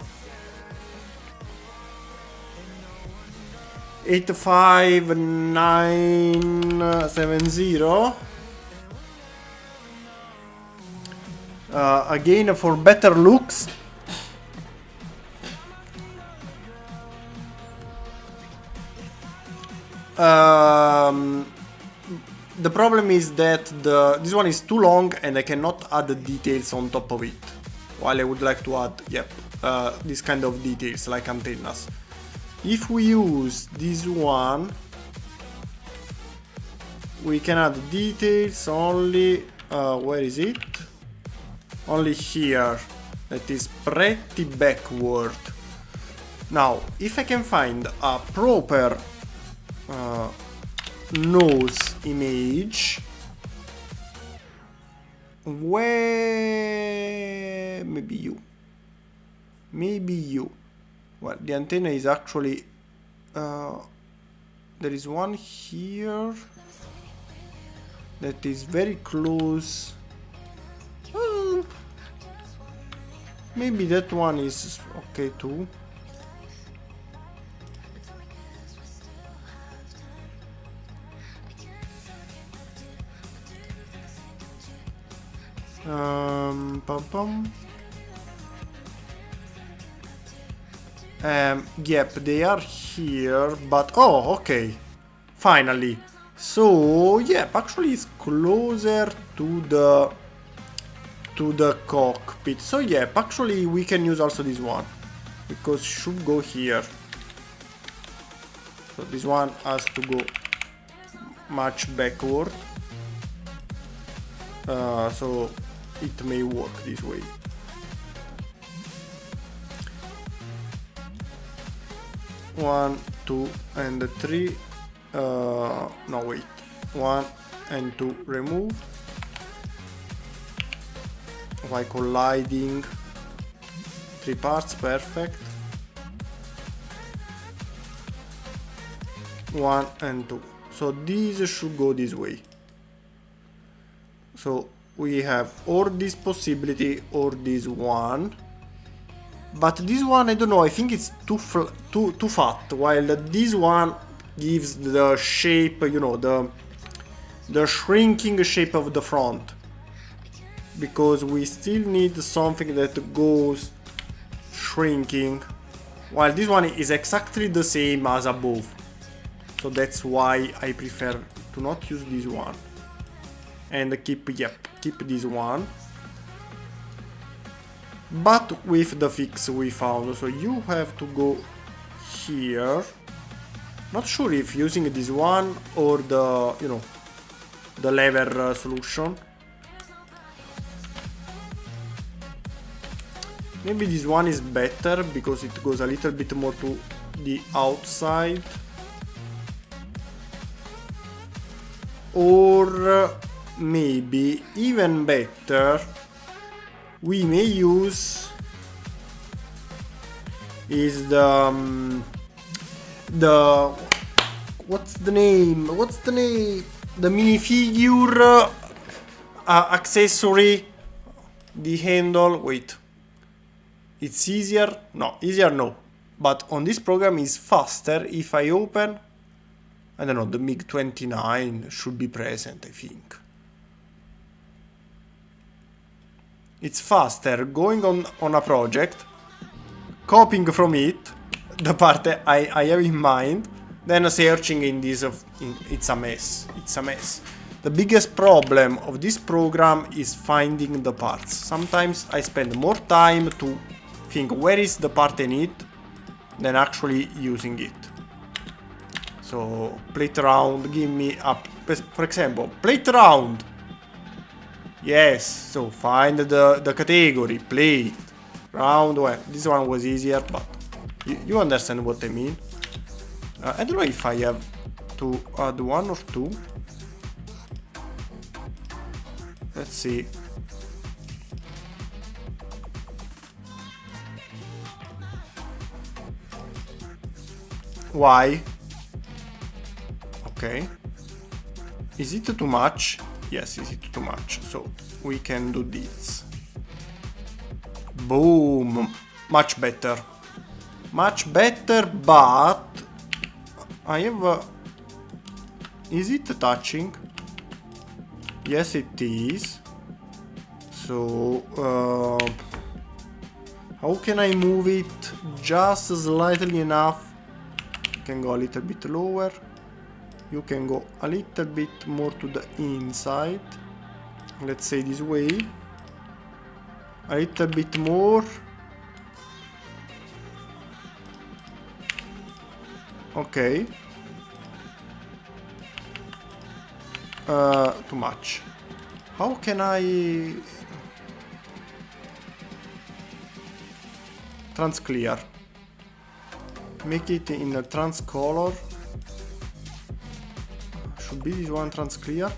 85970. Again for better looks. The problem is that this one is too long and I cannot add the details on top of it. While I would like to add, this kind of details like antennas. If we use this one, we can add details only, where is it? Only here, that is pretty backward. Now, if I can find a proper nose image, where, maybe you. Well, the antenna is actually there is one here that is very close. Maybe that one is okay too. Pum pum. Yep, they are here, but oh, okay, finally. So, yep, actually it's closer to the cockpit. So, yep, actually we can use also this one because it should go here. So this one has to go much backward. So it may work this way. One, two, and three. No, wait. 1 and 2 remove. While colliding. 3 parts, perfect. 1 and 2. So these should go this way. So we have or this possibility or this one. But this one, I don't know, I think it's too fat, while this one gives the shape, you know, the shrinking shape of the front. Because we still need something that goes shrinking, while this one is exactly the same as above. So that's why I prefer to not use this one. And keep this one. But with the fix we found, so you have to go here. Not sure if using this one or the, you know, the lever solution. Maybe this one is better because it goes a little bit more to the outside. Or maybe even better, we may use is the what's the name? The minifigure accessory, the handle. Wait, it's easier? No, easier no. But on this program is faster if I open. I don't know, the MiG-29 should be present, I think. It's faster going on a project, copying from it the part I have in mind, then searching in this. It's a mess. It's a mess. The biggest problem of this program is finding the parts. Sometimes I spend more time to think where is the part I need than actually using it. So plate round, give me up. For example, plate round. Yes, so find the category, plate, round. Well, this one was easier, but you understand what I mean. I don't know if I have to add 1 or 2. Let's see. Why? Okay. Is it too much? Yes, is it too much? So we can do this. Boom! Much better. Much better, but I have is it touching? Yes, it is. So how can I move it just slightly enough? You can go a little bit lower. You can go a little bit more to the inside. Let's say this way. A little bit more. Okay. Too much. How can I... Trans clear. Make it in a trans color. Should be this one trans clear.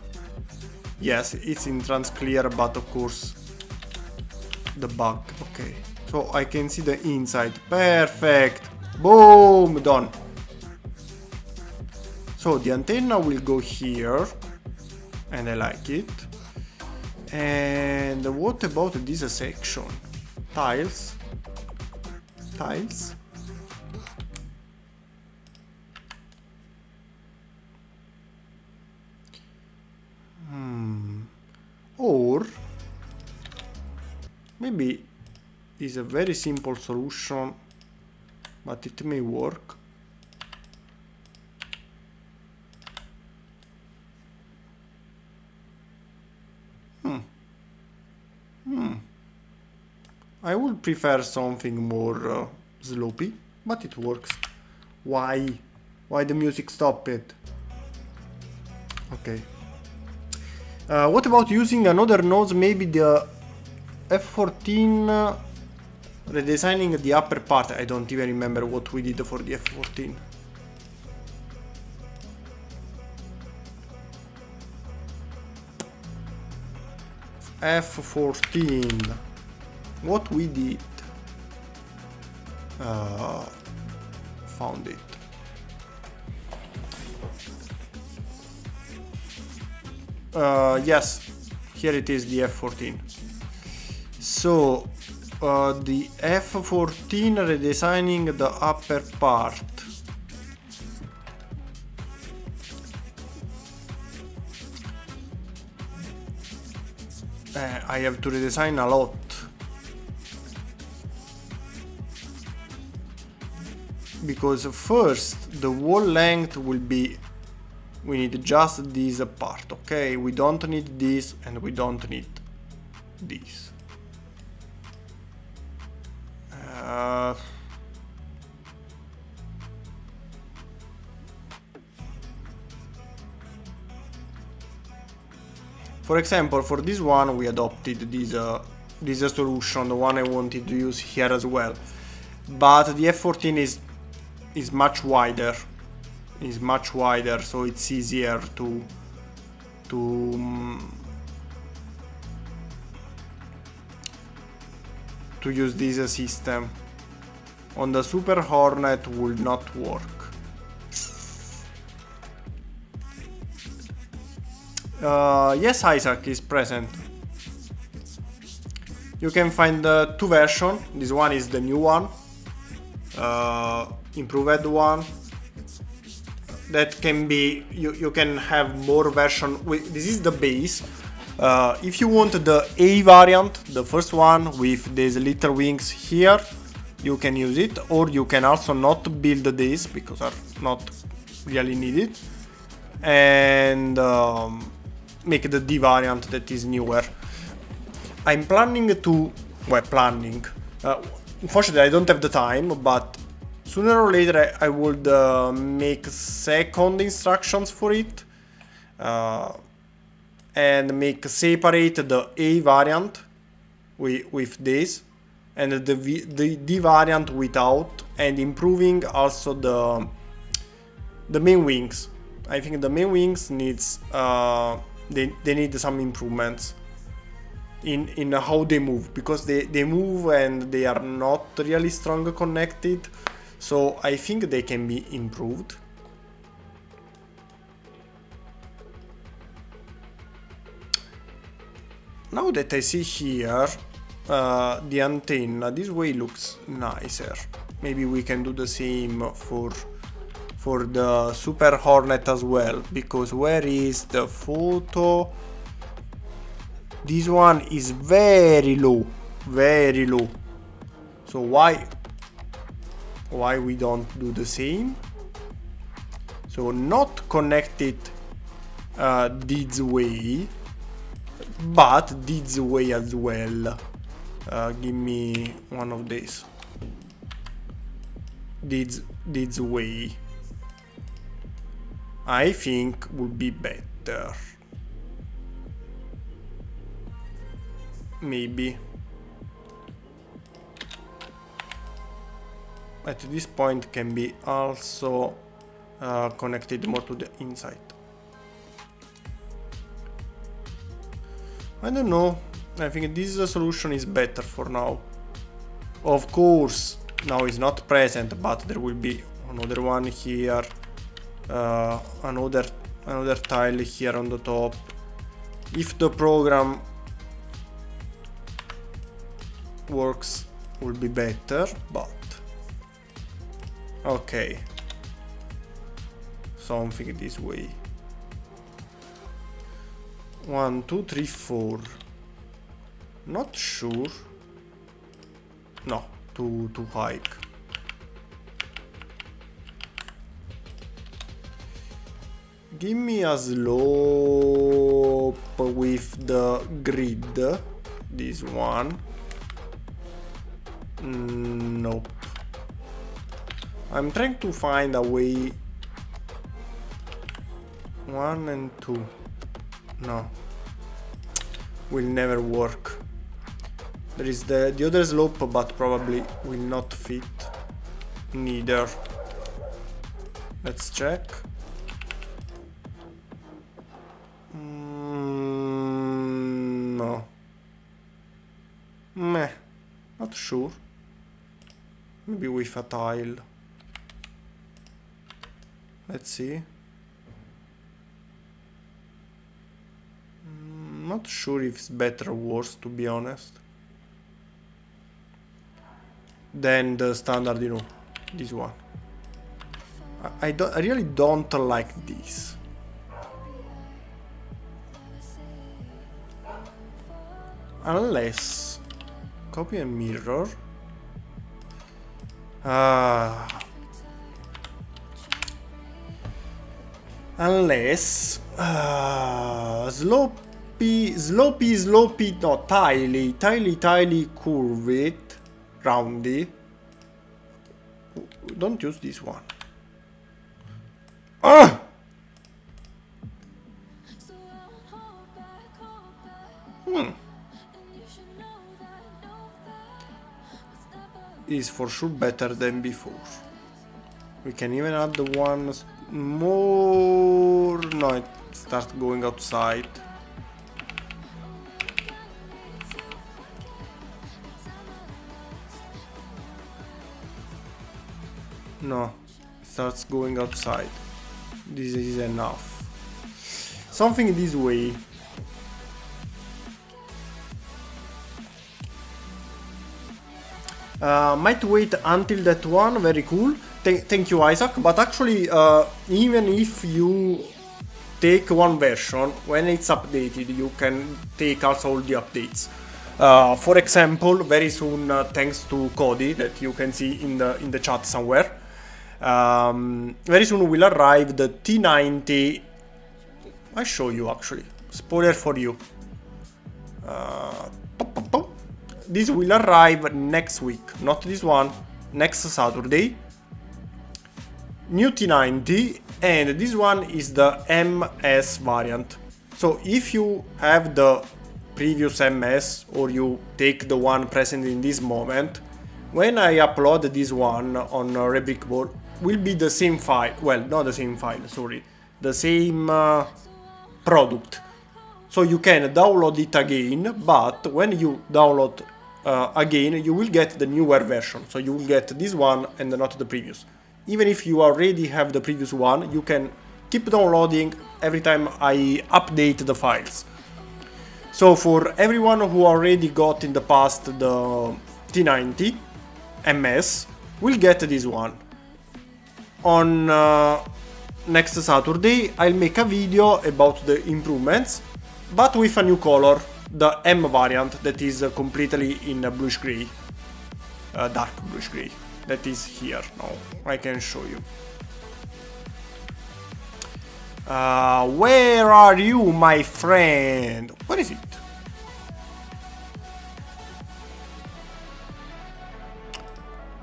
Yes, it's in trans clear, but of course the bug. Okay, so I can see the inside. Perfect. Boom, done. So the antenna will go here, and I like it. And what about this section? Tiles. Tiles. Or maybe it's a very simple solution, but it may work. I would prefer something more sloppy, but it works. Why? Why the music stopped? Okay. What about using another node, maybe the F14, redesigning the upper part? I don't even remember what we did for the F14. F14. What we did? Found it. Yes, here it is, the F14. So the F14 redesigning the upper part. I have to redesign a lot. Because first the wall length will be, we need just this part, okay? We don't need this and we don't need this. For example, for this one we adopted this solution, the one I wanted to use here as well. But the F14 is much wider. Is much wider, so it's easier to use this system. On the Super Hornet will not work. Yes, Isaac is present. You can find two versions. This one is the new one, improved one. That can be, you can have more version. This is the base. If you want the A variant, the first one with these little wings here, you can use it, or you can also not build this because are not really needed, and make the D variant that is newer. I'm planning to, unfortunately I don't have the time, but sooner or later I would make second instructions for it, and make separate the A variant with this, and the D variant without, and improving also the main wings. I think the main wings needs they need some improvements in how they move, because they move and they are not really strong connected. So I think they can be improved. Now that I see here the antenna, this way looks nicer. Maybe we can do the same for the Super Hornet as well, because where is the photo? This one is very low, very low. So why we don't do the same? So not connected this way, but this way as well. Give me one of these. This way, I think would be better. Maybe. At this point can be also connected more to the inside. I don't know. I think this solution is better for now. Of course, now is not present, but there will be another one here, another tile here on the top. If the program works, will be better, but okay, something this way. 1 2 3 4. Not sure. No, too high. Give me a slope with the grid. This one. Nope. I'm trying to find a way. 1 and 2. No. Will never work. There is the other slope, but probably will not fit. Neither. Let's check. No. Meh. Not sure. Maybe with a tile. Let's see. Not sure if it's better or worse, to be honest, than the standard, you know, this one. I really don't like this. Unless copy and mirror. Unless slopey, no, tily, curved, roundy. Don't use this one. Ah! Is for sure better than before. We can even add the one more. No, it starts going outside. No, it starts going outside. This is enough. Something this way. Might wait until that one. Very cool. Thank you, Isaac. But actually, even if you take one version, when it's updated, you can take also all the updates. For example, very soon, thanks to Cody, that you can see in the chat somewhere, very soon will arrive the T90. I show you actually. Spoiler for you. This will arrive next week, not this one, next Saturday. New T90, and this one is the MS variant. So if you have the previous MS or you take the one present in this moment, when I upload this one on Rebrickball, will be the same file. Well, not the same file, sorry, the same product. So you can download it again, but when you download again, you will get the newer version. So you will get this one and not the previous. Even if you already have the previous one, you can keep downloading every time I update the files. So for everyone who already got in the past the T90 MS, will get this one. On next Saturday, I'll make a video about the improvements, but with a new color, the M variant, that is completely in bluish gray, dark bluish gray. That is here. Now I can show you. Where are you, my friend? What is it?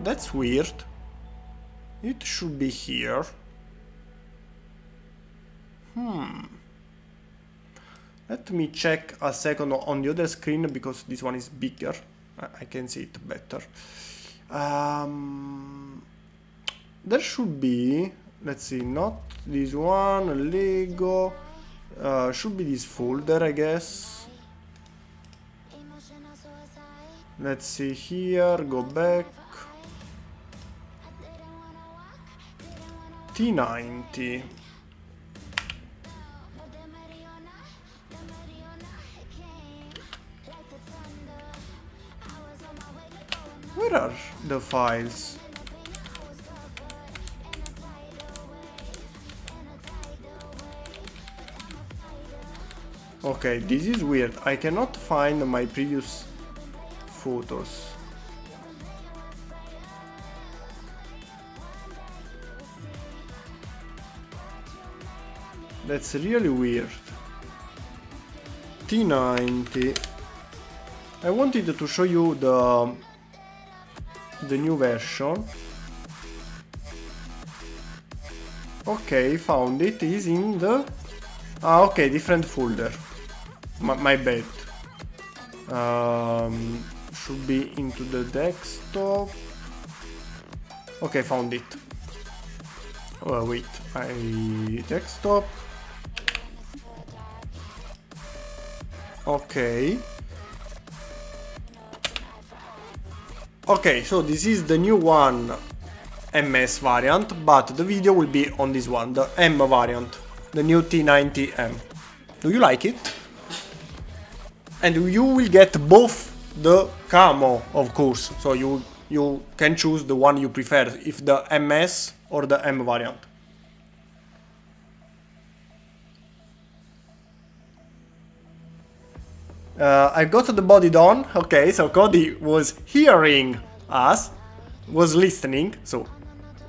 That's weird. It should be here. Let me check a second on the other screen, because this one is bigger. I can see it better. There should be, let's see, not this one, Lego, should be this folder, I guess. Let's see here, go back. T90. Where are the files? Okay, this is weird. I cannot find my previous photos. That's really weird. T90. I wanted to show you the new version. Okay, found it. Is in the okay, different folder. My bad. Should be into the desktop. Okay, found it. Wait, desktop. Okay. Okay, so this is the new one, MS variant, but the video will be on this one, the M variant, the new T90M. Do you like it? And you will get both the camo, of course, so you can choose the one you prefer, if the MS or the M variant. I got the body done. Okay, so Cody was hearing us, was listening, so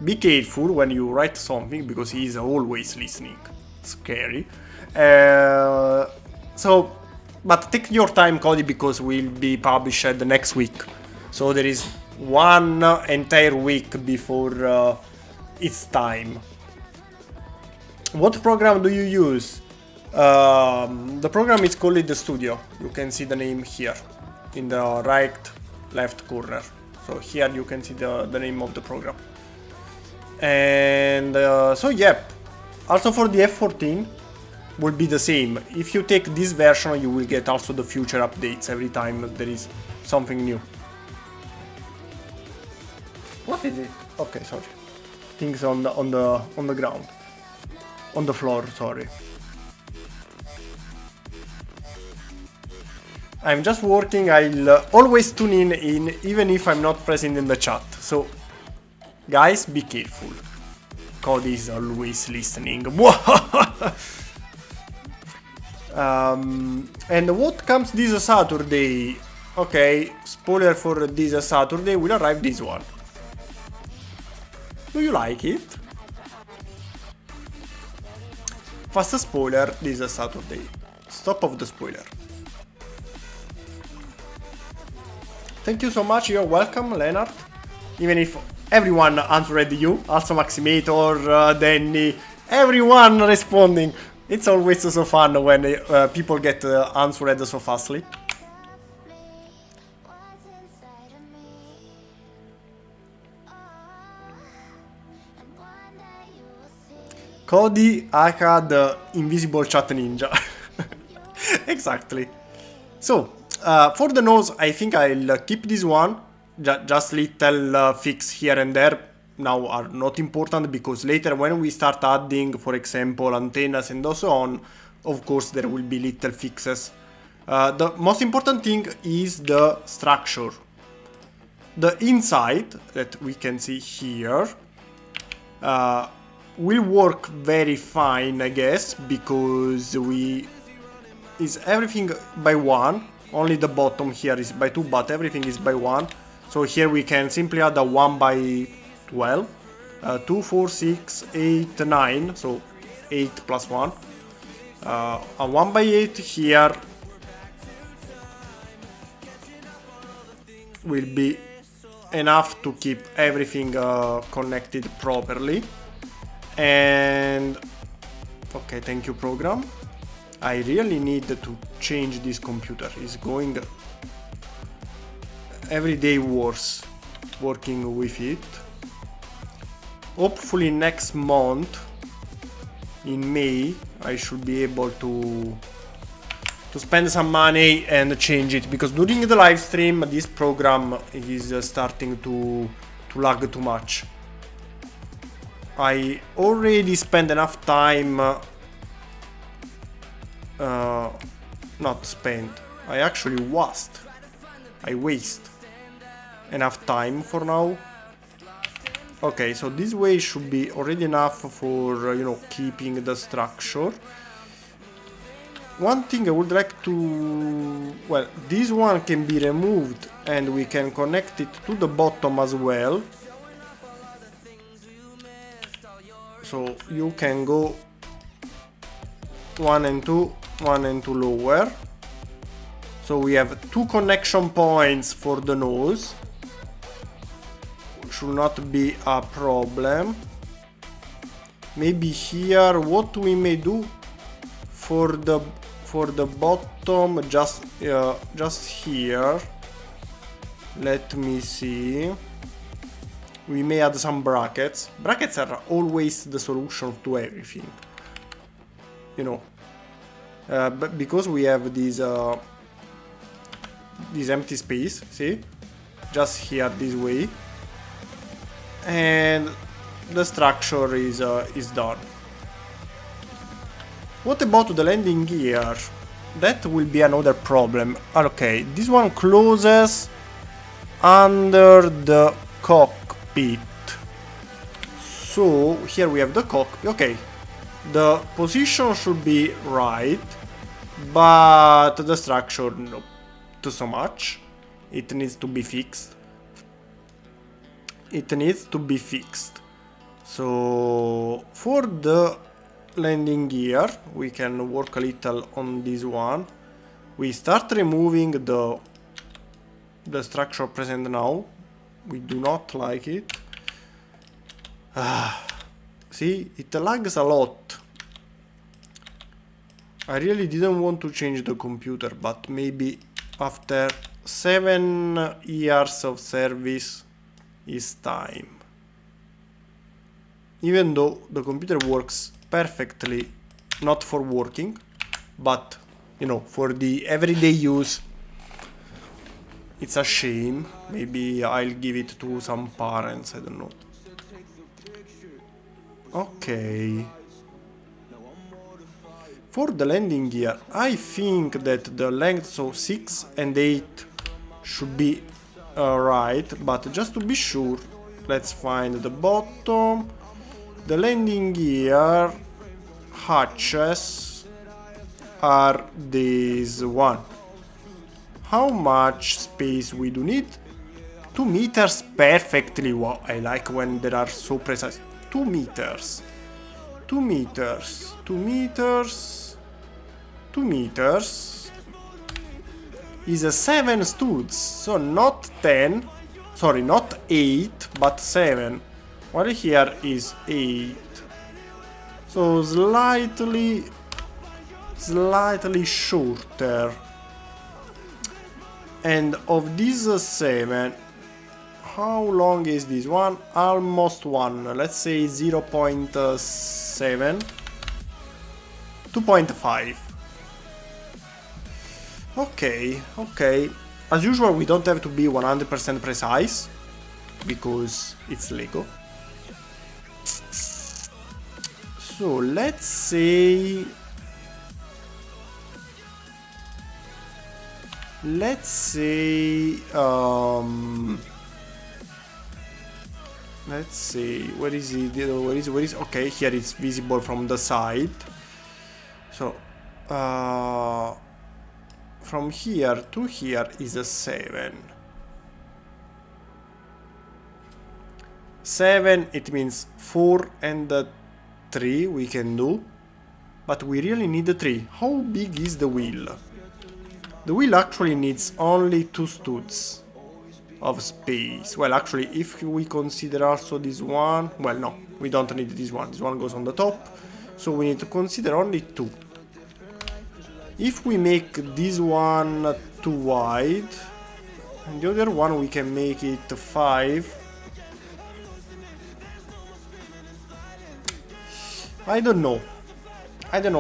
be careful when you write something, because he is always listening. Scary. But take your time, Cody, because we'll be published the next week. So there is one entire week before it's time. What program do you use? The program is called the Studio. You can see the name here in the left corner. So here you can see the name of the program. And so yep. Also for the F14 will be the same. If you take this version, you will get also the future updates every time there is something new. What is it? Okay, sorry. Things on the ground. On the floor, sorry. I'm just working. I'll always tune in even if I'm not present in the chat. So guys, be careful. Cody is always listening. And what comes this Saturday? Okay, spoiler for this Saturday, will arrive this one. Do you like it? Fast spoiler this Saturday. Stop of the spoiler. Thank you so much, you're welcome, Leonard. Even if everyone answered you, also Maximator, Danny, everyone responding. It's always so fun when people get answered so fastly. Cody aka the invisible chat ninja. Exactly. So, for the nose, I think I'll keep this one. Just little fix here and there now are not important, because later when we start adding, for example, antennas and so on, of course there will be little fixes. The most important thing is the structure. The inside that we can see here will work very fine, I guess, because is everything by one. Only the bottom here is by 2, but everything is by 1. So here we can simply add a 1 by 12. 2, 4, 6, 8, 9. So 8 plus 1. A 1 by 8 here will be enough to keep everything connected properly. And okay, thank you program. I really need to change this computer. It's going every day worse working with it. Hopefully next month, in May, I should be able to spend some money and change it, because during the live stream this program is starting to lag too much. I already spent enough time, not spent, I actually waste enough time for now. Okay, so this way should be already enough for, you know, keeping the structure. One thing I would like to... well, this one can be removed and we can connect it to the bottom as well. So you can go 1 and 2, 1 and 2 lower. So we have 2 connection points for the nose. Should not be a problem. Maybe here what we may do for the bottom, just here. Let me see. We may add some brackets. Brackets are always the solution to everything, you know. But because we have this empty space, see, just here this way, and the structure is done. What about the landing gear? That will be another problem. Okay, this one closes under the cockpit. So here we have the cockpit. Okay, the position should be right, but the structure not so much. It needs to be fixed. So for the landing gear we can work a little on this one. We start removing the structure present now. We do not like it. See, it lags a lot. I really didn't want to change the computer, but maybe after 7 years of service is time. Even though the computer works perfectly, not for working, but you know, for the everyday use, it's a shame. Maybe I'll give it to some parents, I don't know. Okay. For the landing gear, I think that the length, so 6 and 8 should be right, but just to be sure, let's find the bottom. The landing gear hatches are this one. How much space we do need? 2 meters perfectly. Wow, I like when there are so precise. 2 meters. 2 meters. 2 meters. 2 meters. Is a 7 studs. So not 10. Sorry, not 8, but 7. While here is 8. So slightly shorter. And of these 7, how long is this one? Almost 1. Let's say 0.7. 2.5. Okay. As usual, we don't have to be 100% precise, because it's Lego. So let's say... where is it? Where is okay, here it's visible from the side. So from here to here is a 7. 7, it means 4 and 3 we can do, but we really need the 3. How big is the wheel? The wheel actually needs only 2 studs of space. Well, actually, if we consider also this one, well, no, we don't need this one. This one goes on the top, so we need to consider only 2. If we make this one too wide, and the other one we can make it 5. I don't know,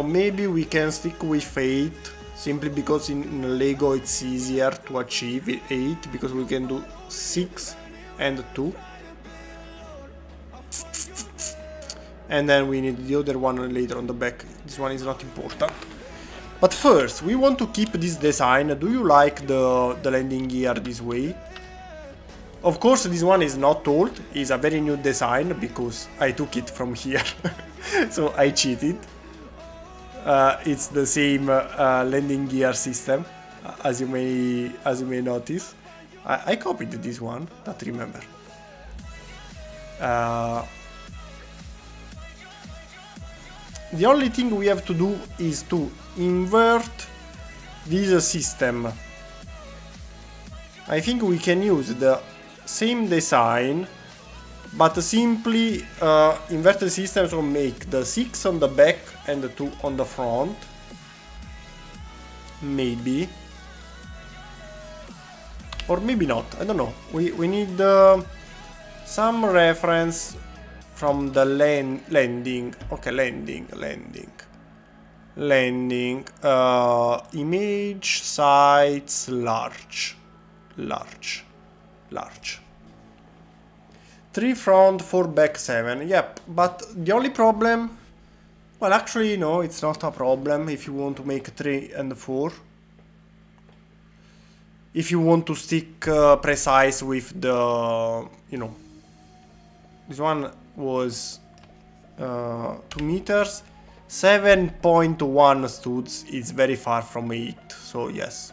maybe we can stick with 8. Simply because in Lego it's easier to achieve 8, because we can do 6 and 2. and then we need the other one later on the back. This one is not important. But first, we want to keep this design. Do you like the landing gear this way? Of course, this one is not old, it's a very new design because I took it from here, so I cheated. It's the same landing gear system, as you may notice. I copied this one, don't remember. The only thing we have to do is to invert this system. I think we can use the same design, but simply invert the system to make the 6 on the back and the 2 on the front. Maybe. Or maybe not, I don't know. We need some reference from the landing. Okay, landing. Image size large. 3 front, 4 back, 7. Yep, but the only problem... Well, actually, no, it's not a problem if you want to make 3 and 4. If you want to stick precise with the... You know... This one was 2 meters. 7.1 studs is very far from 8, so yes.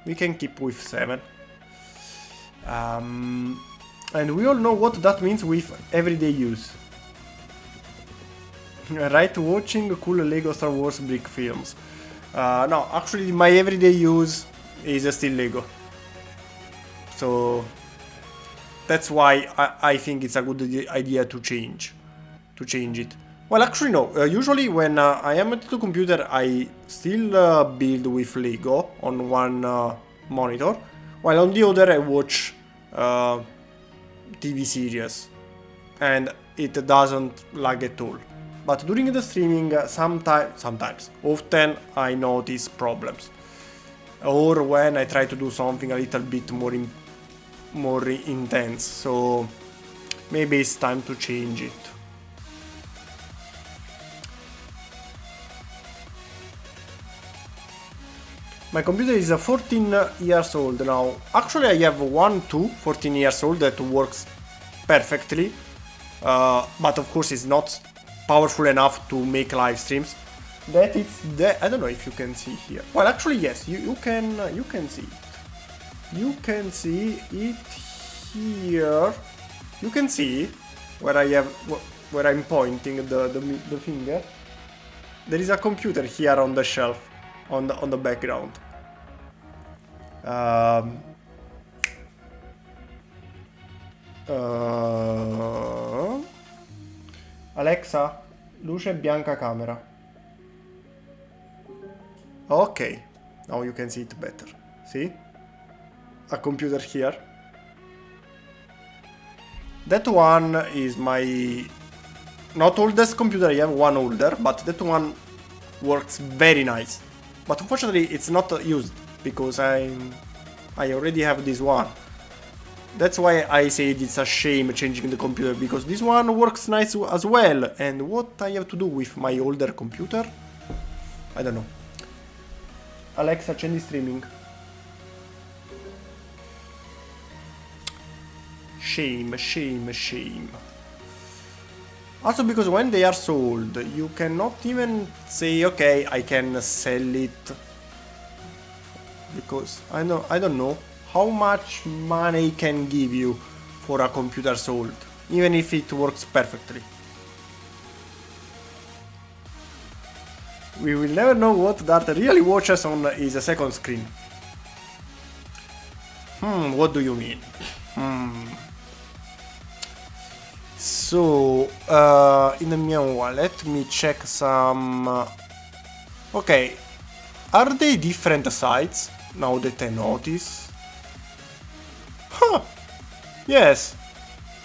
We can keep with 7. And we all know what that means with everyday use. Right, watching cool Lego Star Wars brick films. No, actually my everyday use is still Lego. So that's why I think it's a good idea to change it. Well, actually no, usually when I am at the computer I still build with Lego on one monitor, while on the other I watch TV series and it doesn't lag at all. But during the streaming sometimes, often I notice problems. Or when I try to do something a little bit more intense, so maybe it's time to change it. My computer is 14 years old now. Actually, I have one too, 14 years old, that works perfectly. But of course, it's not powerful enough to make live streams. That it's I don't know if you can see here. Well, actually, yes, you can see it. You can see it here. You can see where I'm pointing the finger. There is a computer here on the shelf, on the background. Alexa, luce bianca camera. Okay, now you can see it better. See? A computer here. That one is my not oldest computer. I have one older, but that one works very nice. But unfortunately, it's not used because I already have this one. That's why I said it's a shame changing the computer, because this one works nice as well. And what I have to do with my older computer? I don't know. Alexa, accendi streaming. Shame, shame, shame. Also because when they are sold, you cannot even say, okay, I can sell it. Because I don't know how much money can give you for a computer sold, even if it works perfectly. We will never know what that really watches on is a second screen. What do you mean? So, in the meanwhile, let me check some... Okay, are they different sides, now that I notice? Huh, yes,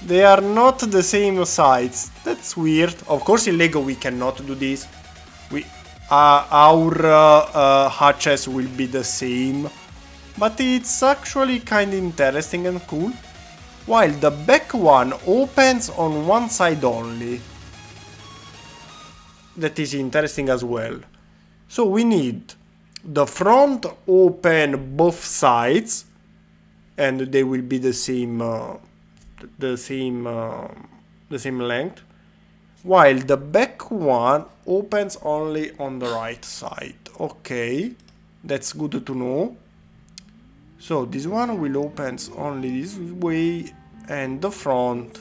they are not the same sides, that's weird. Of course in Lego we cannot do this. Our hatches will be the same, but it's actually kind of interesting and cool. While the back one opens on one side only. that is interesting as well. So we need the front open both sides, and they will be the same length, while the back one opens only on the right side. Okay, that's good to know. So this one will open only this way, and the front,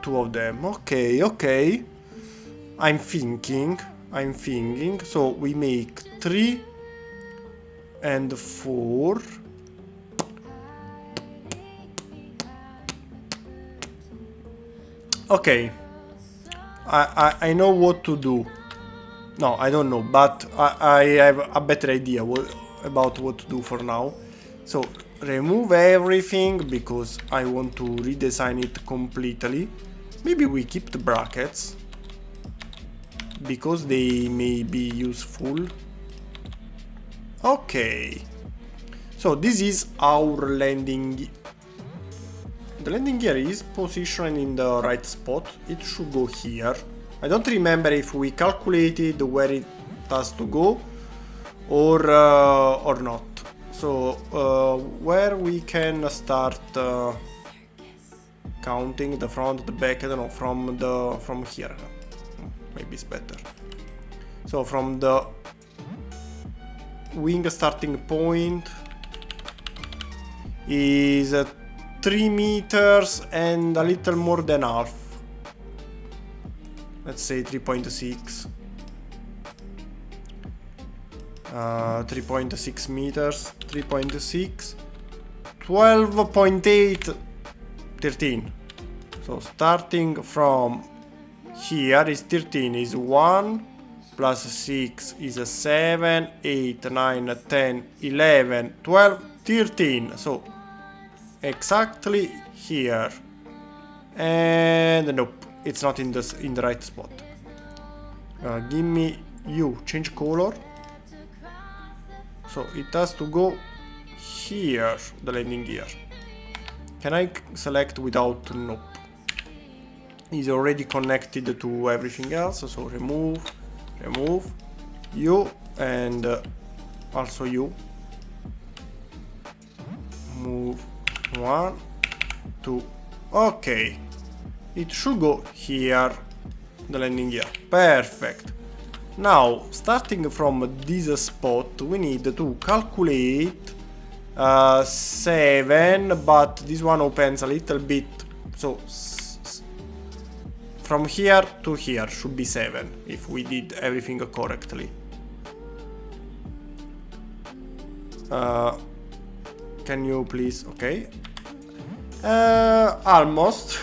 two of them. Okay. I'm thinking. So we make 3 and 4. Okay. I know what to do. No, I don't know, but I have a better idea about what to do for now. So remove everything because I want to redesign it completely. Maybe we keep the brackets because they may be useful. Okay, so this is our landing. The landing gear is positioned in the right spot. It should go here. I don't remember if we calculated where it has to go or not. So where we can start counting the front, the back. I don't know, from here. Maybe it's better. So from the wing starting point is 3 meters and a little more than half. Let's say 3.6. 3.6 meters. 3.6. 12.8. 13. So starting from here is 13, is 1 plus 6 is a 7, 8, 9, 10, 11, 12, 13. So exactly here. And nope, it's not in the right spot. Give me you, change color. So it has to go here, the landing gear. Can I select without? Nope. Is already connected to everything else, so remove you, and also you. Move 1, 2. Okay, it should go here, the landing gear. Perfect. Now, starting from this spot, we need to calculate 7, but this one opens a little bit, so from here to here should be 7 if we did everything correctly. Can you please? Okay. Almost.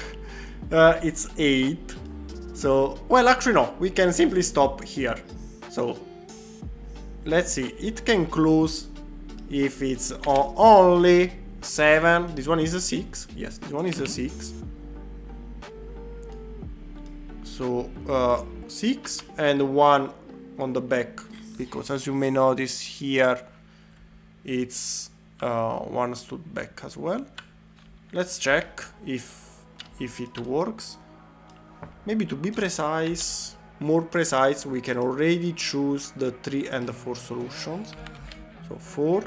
It's 8. So, well, actually no, we can simply stop here. So, let's see. It can close if it's only 7. This one is a 6. Yes, this one is a 6. So 6 and 1 on the back, because as you may notice here it's one stood back as well. Let's check if it works. Maybe to be precise, more precise, we can already choose the 3 and the 4 solutions. So 4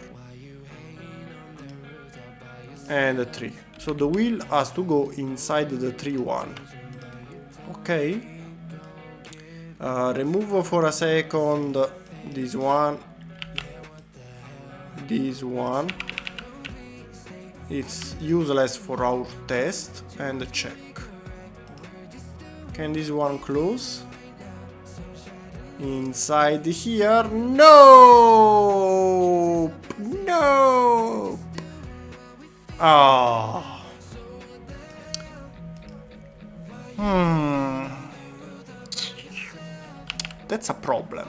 and the 3. So the wheel has to go inside the 3 one. Okay, remove for a second this one, it's useless for our test, and check. Can this one close? Inside here? No! No! Ah. That's a problem.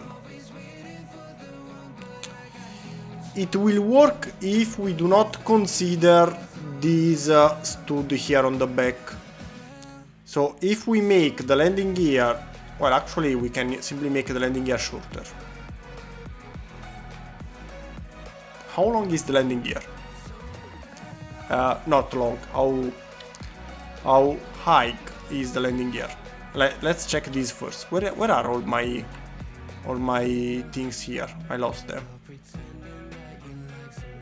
It will work if we do not consider this stud here on the back. So if we make the landing gear, well, actually we can simply make the landing gear shorter. How long is the landing gear? Not long. How high is the landing gear? let's check this first. Where are all my things here? I lost them.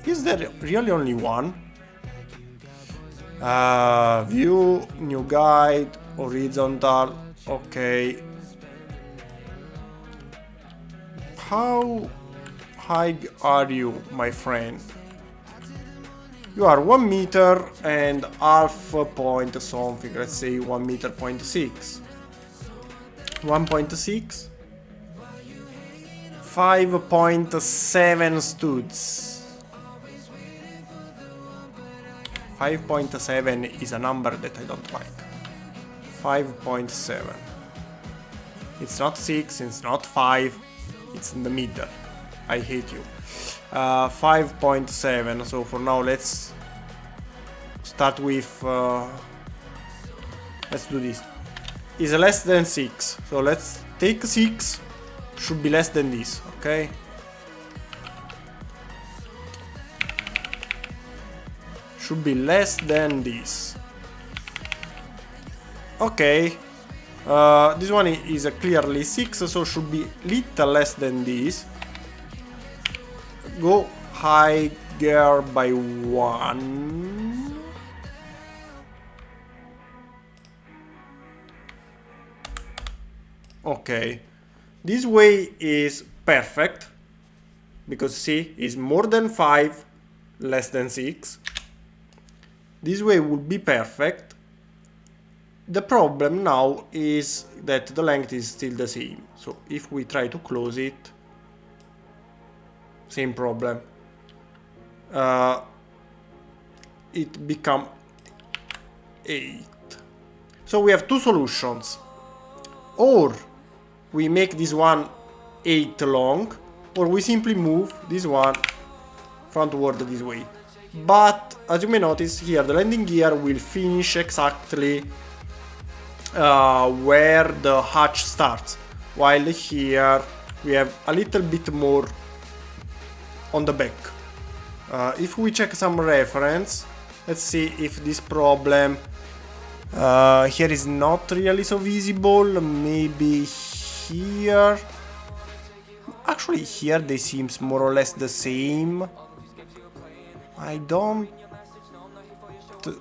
Is there really only one? View, new guide, horizontal. Okay. How high are you, my friend? You are 1 meter and half point something. Let's say 1 meter point 6. 1.6. 5.7 studs. 5.7 is a number that I don't like. 5.7. It's not 6, it's not 5, it's in the middle. I hate you. 5.7. So for now, let's start with. Let's do this. Is less than 6. So let's take 6. Should be less than this. Okay. Should be less than this. Okay. This one is clearly 6, so should be little less than this. Go higher by 1. Okay. This way is perfect. Because see, is more than 5, less than 6. This way would be perfect. The problem now is that the length is still the same. So if we try to close it, same problem. It become 8. So we have two solutions. Or we make this one 8 long, or we simply move this one frontward this way. But as you may notice here, the landing gear will finish exactly where the hatch starts, while here we have a little bit more on the back. If we check some reference, let's see if this problem here is not really so visible. Maybe here. Actually, here they seems more or less the same. I don't.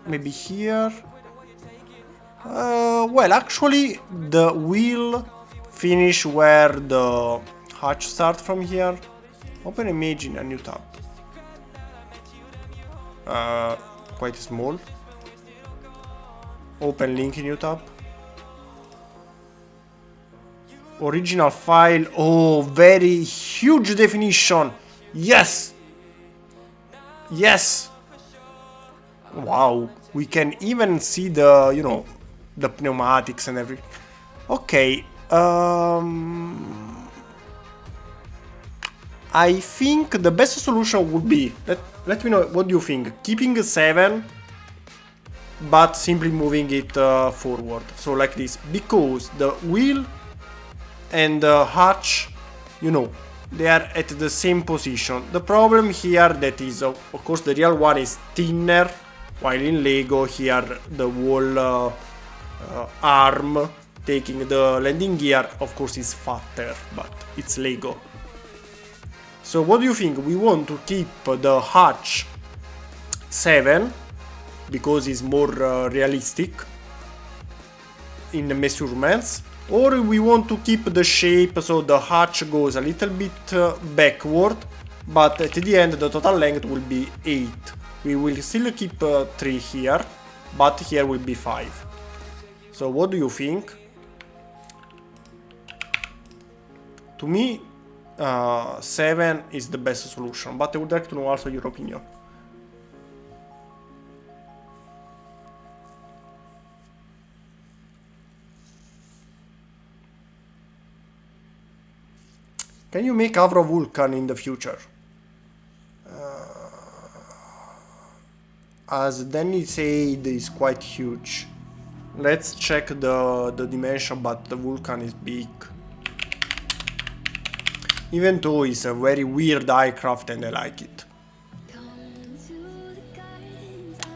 Maybe here. Well, actually, the wheel finish where the hatch start from here. Open image in a new tab. Quite small. Open link in new tab. Original file. Oh, very huge definition. Yes. Yes. Wow. We can even see the, you know, the pneumatics and everything. Okay. I think the best solution would be, let me know what you think. Keeping 7, but simply moving it forward. So like this, because the wheel and the hatch, you know, they are at the same position. The problem here that is, of course, the real one is thinner, while in Lego here the whole arm taking the landing gear, of course, is fatter, but it's Lego. So what do you think? We want to keep the hatch 7 because it's more realistic in the measurements, or we want to keep the shape so the hatch goes a little bit backward, but at the end the total length will be 8. We will still keep 3 here, but here will be 5. So what do you think? To me, 7 is the best solution, but I would like to know also your opinion. Can you make Avro Vulcan in the future? As Danny said, is quite huge. Let's check the dimension, but the Vulcan is big. Even though it's a very weird aircraft and I like it.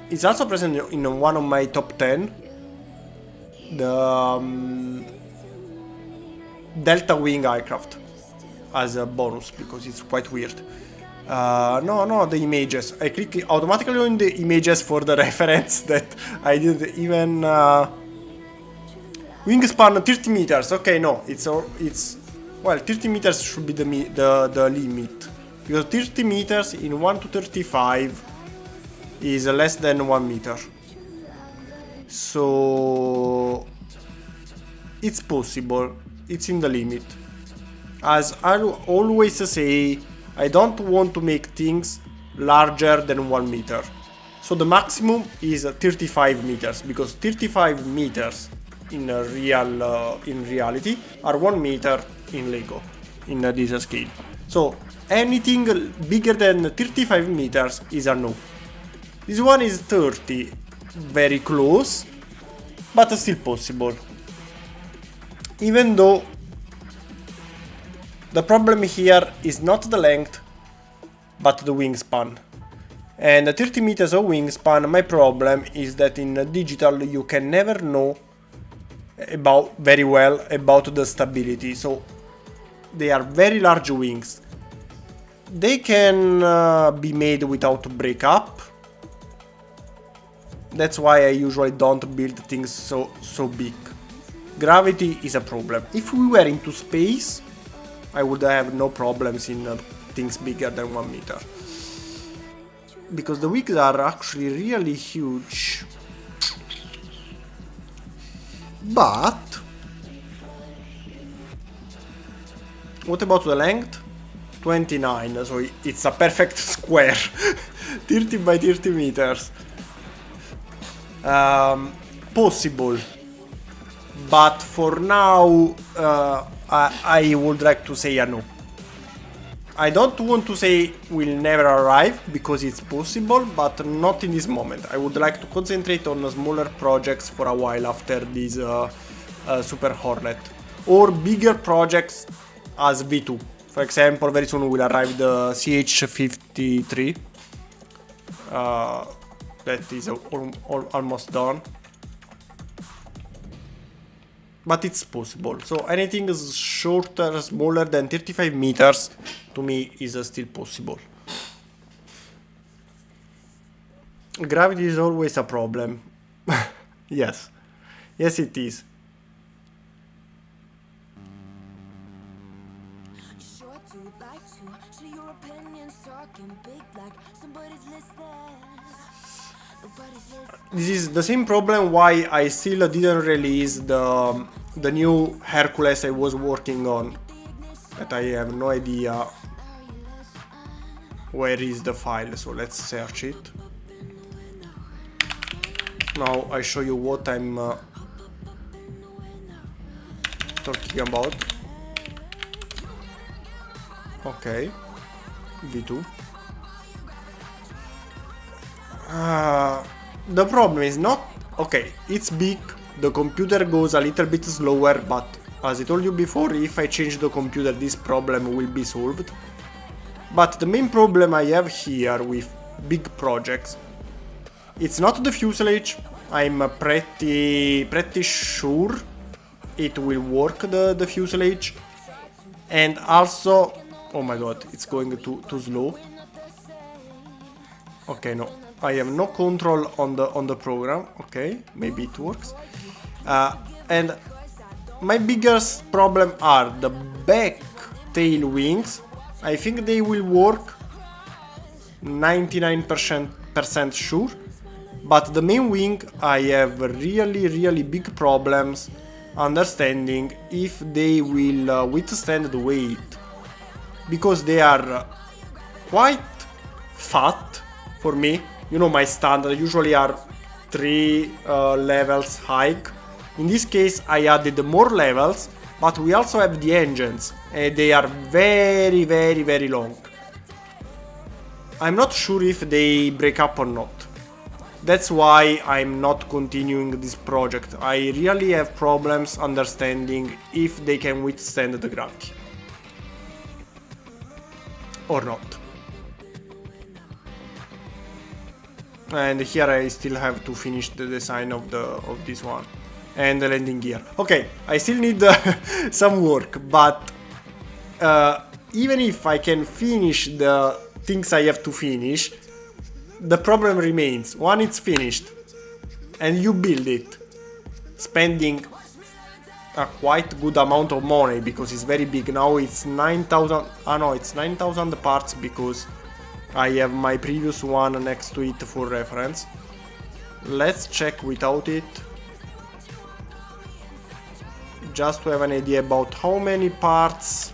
It's also present in one of my top 10. the Delta Wing aircraft as a bonus because it's quite weird. No, the images. I click automatically on the images for the reference that I didn't even. Wingspan 30 meters. Okay, no, it's well, 30 meters should be the limit because 30 meters in 1 to 35 is less than 1 meter. So it's possible. It's in the limit. As I always say, I don't want to make things larger than 1 meter. So the maximum is 35 meters because 35 meters in reality are 1 meter in Lego in this scale. So anything bigger than 35 meters is a no. This one is 30, very close, but still possible. Even though the problem here is not the length, but the wingspan. And 30 meters of wingspan, my problem is that in digital you can never know very well about the stability. So they are very large wings. They can be made without breakup. That's why I usually don't build things so big. Gravity is a problem. If we were into space, I would have no problems in things bigger than 1 meter. Because the wings are actually really huge. But what about the length? 29, so it's a perfect square. 30 by 30 meters. Possible. But for now, I would like to say a no. I don't want to say will never arrive, because it's possible, but not in this moment. I would like to concentrate on smaller projects for a while after this Super Hornet. Or bigger projects as V2. For example, very soon will arrive the CH-53. That is almost done. But it's possible. So anything shorter, smaller than 35 meters, to me is still possible. Gravity is always a problem. Yes. Yes, it is. This is the same problem why I still didn't release the new Hercules I was working on. That I have no idea where is the file, so let's search it. Now I show you what I'm talking about. Okay, V2. The problem is not... Okay, it's big, the computer goes a little bit slower, but as I told you before, if I change the computer, this problem will be solved. But the main problem I have here with big projects, it's not the fuselage. I'm pretty sure it will work, the fuselage. And also... Oh my god, it's going too slow. Okay, no. I have no control on the program. Okay, maybe it works. And my biggest problem are the back tail wings. I think they will work 99% sure. But the main wing, I have really big problems understanding if they will withstand the weight. Because they are quite fat for me. You know, my standard usually are 3 levels high. In this case I added more levels, but we also have the engines, and they are very long. I'm not sure if they break up or not. That's why I'm not continuing this project. I really have problems understanding if they can withstand the gravity or not. And here I still have to finish the design of this one. and the landing gear. Okay, I still need some work, but even if I can finish the things I have to finish, the problem remains. One, it's finished, and you build it, spending a quite good amount of money because it's very big. Now it's 9,000. Ah no, it's 9,000 parts because I have my previous one next to it for reference. Let's check without it, just to have an idea about how many parts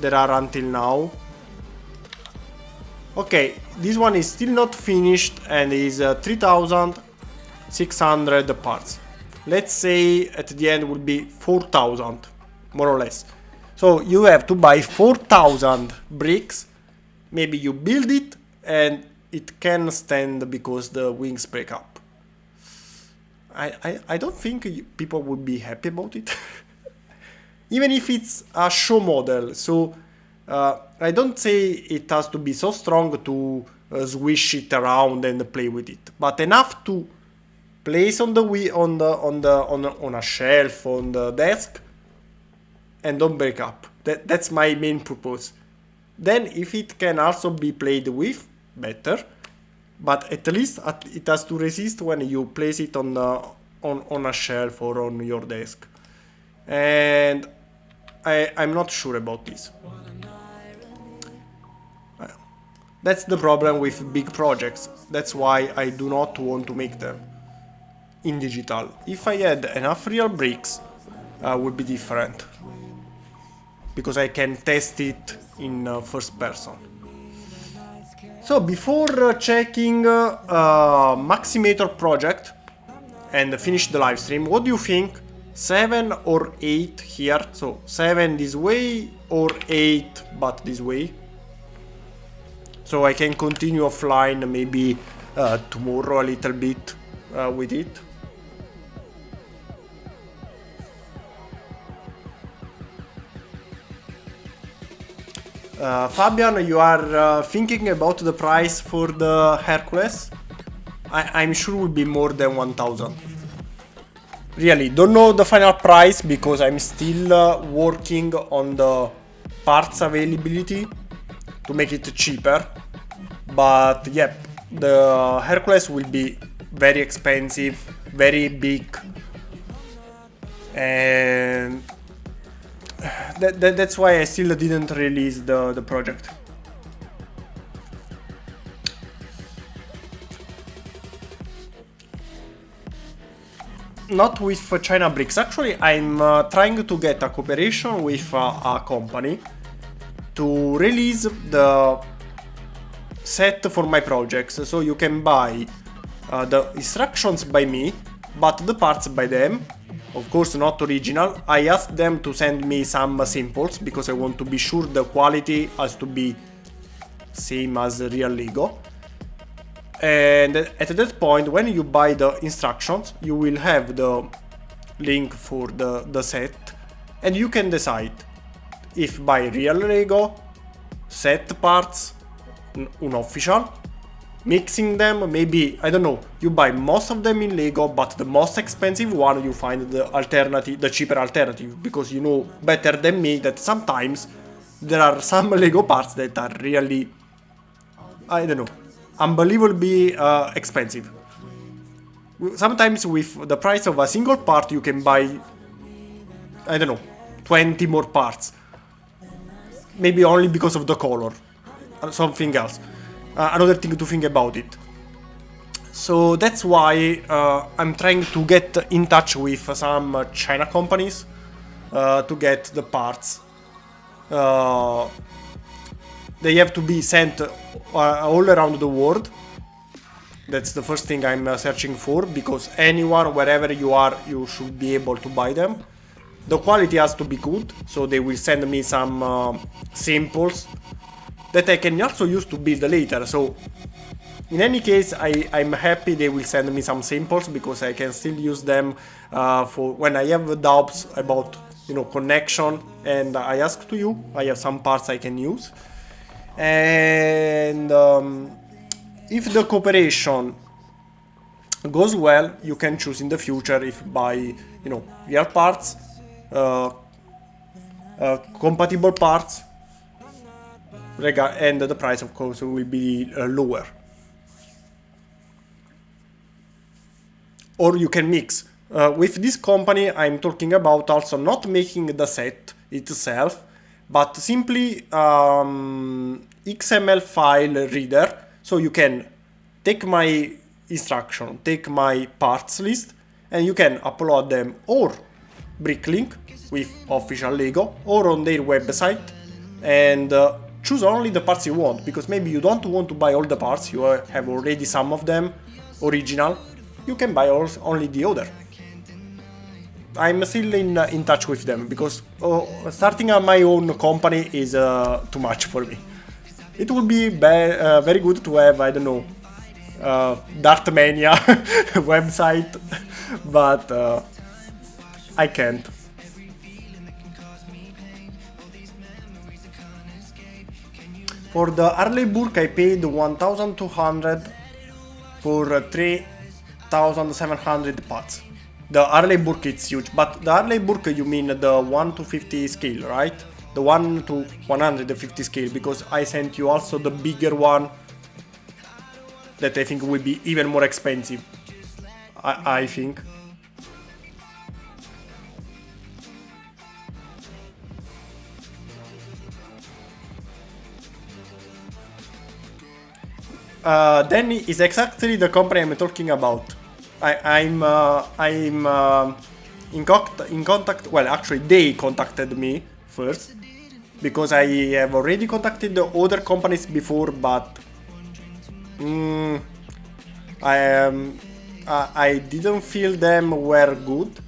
there are until now. Okay, this one is still not finished and is 3,600 parts. Let's say at the end will be 4,000, more or less. So you have to buy 4,000 bricks. Maybe you build it and it can stand because the wings break up. I don't think people would be happy about it. Even if it's a show model, so I don't say it has to be so strong to swish it around and play with it, but enough to place on a shelf on the desk and don't break up. That's my main purpose. Then if it can also be played with, better, but at least it has to resist when you place it on a shelf or on your desk. And I'm not sure about this. That's the problem with big projects. That's why I do not want to make them in digital. If I had enough real bricks, would be different, because I can test it in first person. So before checking Maximator project and finish the live stream, what do you think? 7 or 8 here? So 7 this way or 8 but this way? So I can continue offline maybe tomorrow a little bit with it. Fabian, you are thinking about the price for the Hercules? I'm sure it will be more than 1,000. Really, don't know the final price because I'm still working on the parts availability to make it cheaper. But yep, the Hercules will be very expensive, very big, and that's why I still didn't release the project. Not with China Bricks. Actually, I'm trying to get a cooperation with a company to release the set for my projects. So you can buy the instructions by me, but the parts by them. Of course, not original. I asked them to send me some samples because I want to be sure the quality has to be same as real Lego. And at that point, when you buy the instructions, you will have the link for the set, and you can decide if buy real Lego, set parts, unofficial, mixing them, maybe, I don't know, you buy most of them in Lego, but the most expensive one you find the alternative, the cheaper alternative, because you know better than me that sometimes there are some Lego parts that are really, I don't know, unbelievably expensive. Sometimes with the price of a single part you can buy, I don't know, 20 more parts. Maybe only because of the color. Something else. Another thing to think about it. So that's why I'm trying to get in touch with some China companies to get the parts. They have to be sent all around the world. That's the first thing I'm searching for, because anyone, wherever you are, you should be able to buy them. The quality has to be good, so they will send me some samples that I can also use to build later. So in any case, I'm happy they will send me some samples, because I can still use them for when I have doubts about, you know, connection, and I ask to you. I have some parts I can use. And if the cooperation goes well, you can choose in the future if buy, you know, real parts, compatible parts, and the price of course will be lower. Or you can mix. With this company I'm talking about also not making the set itself, but simply XML file reader, so you can take my instruction, take my parts list, and you can upload them or Bricklink with official Lego or on their website, and choose only the parts you want, because maybe you don't want to buy all the parts, you have already some of them original, you can buy only the other. I'm still in touch with them, because starting my own company is too much for me. It would be very good to have, I don't know, Dartmania website, but I can't. For the Harley Burke I paid 1,200 for 3,700 parts. The Harley Burke is huge, but the Harley Burke you mean the 1 to 50 scale, right? The 1 to 150 scale, because I sent you also the bigger one that I think will be even more expensive. I think. Danny is exactly the company I'm talking about. I'm in contact. Well, actually, they contacted me first, because I have already contacted the other companies before, but I didn't feel them were good.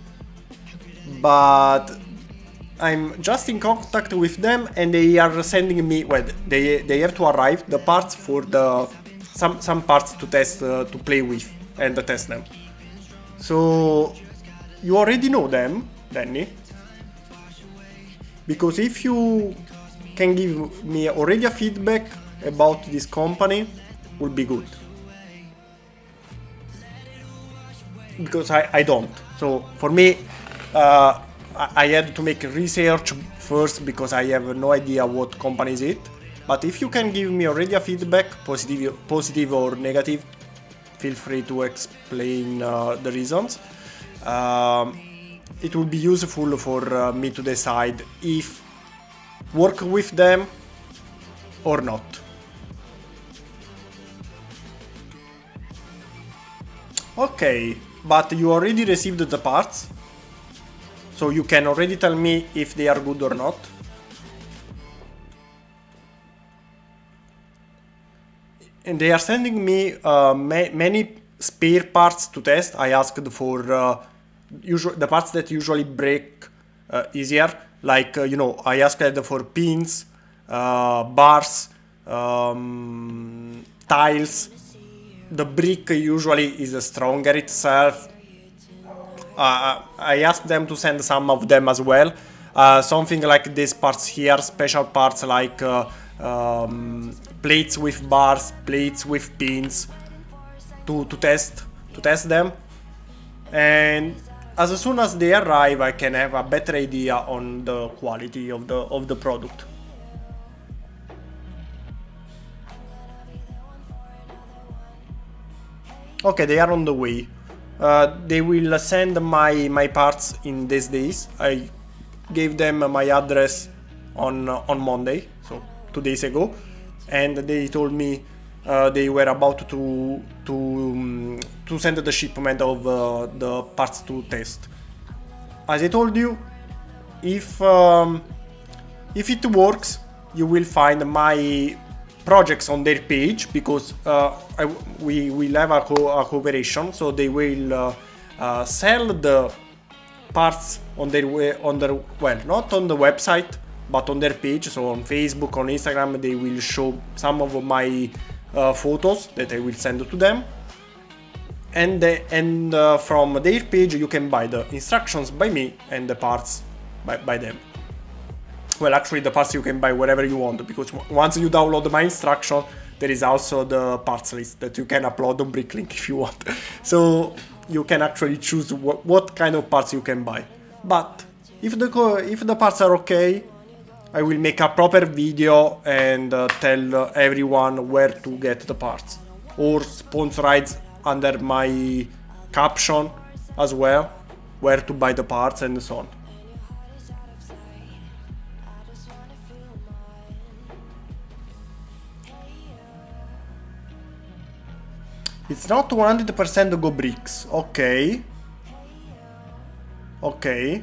But I'm just in contact with them, and they are sending me. Well, they have to arrive the parts for the some parts to test, to play with and test them. So you already know them, Danny, because if you can give me already a feedback about this company, would be good. Because I don't. So for me, I had to make research first, because I have no idea what company is it. But if you can give me already a feedback, positive or negative, feel free to explain the reasons. It will be useful for me to decide if work with them or not. Okay, but you already received the parts, so you can already tell me if they are good or not. And they are sending me many spare parts to test. I asked for the parts that usually break easier, like you know, I asked for pins, bars, tiles. The brick usually is stronger itself. I asked them to send some of them as well. Something like these parts here, special parts like plates with bars, plates with pins, to test them. And as soon as they arrive, I can have a better idea on the quality of the product. Okay, they are on the way. They will send my parts in these days. I gave them my address on Monday, so 2 days ago, and they told me they were about to send the shipment of the parts to test. As I told you, if it works, you will find my projects on their page, because we will have a cooperation, so they will sell the parts on their well, not on the website, but on their page. So on Facebook, on Instagram, they will show some of my photos that I will send to them, and from their page you can buy the instructions by me and the parts by them. Well, actually the parts you can buy wherever you want, because once you download my instruction, there is also the parts list that you can upload on Bricklink if you want. So you can actually choose what kind of parts you can buy. But if the parts are okay, I will make a proper video and tell everyone where to get the parts, or sponsorize under my caption as well, where to buy the parts and so on. It's not 100% go bricks. Okay. Okay.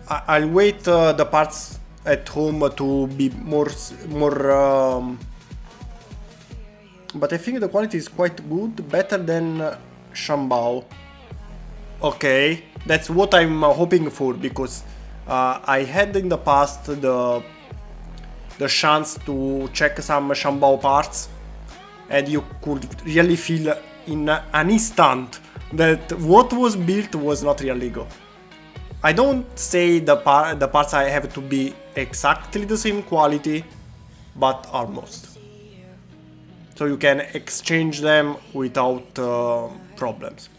I'll wait the parts at home to be more but I think the quality is quite good, better than Shambao. Okay, that's what I'm hoping for, because I had in the past the chance to check some Shambao parts, and you could really feel in an instant that what was built was not real Lego. I don't say the parts I have to be exactly the same quality, but almost. So you can exchange them without problems.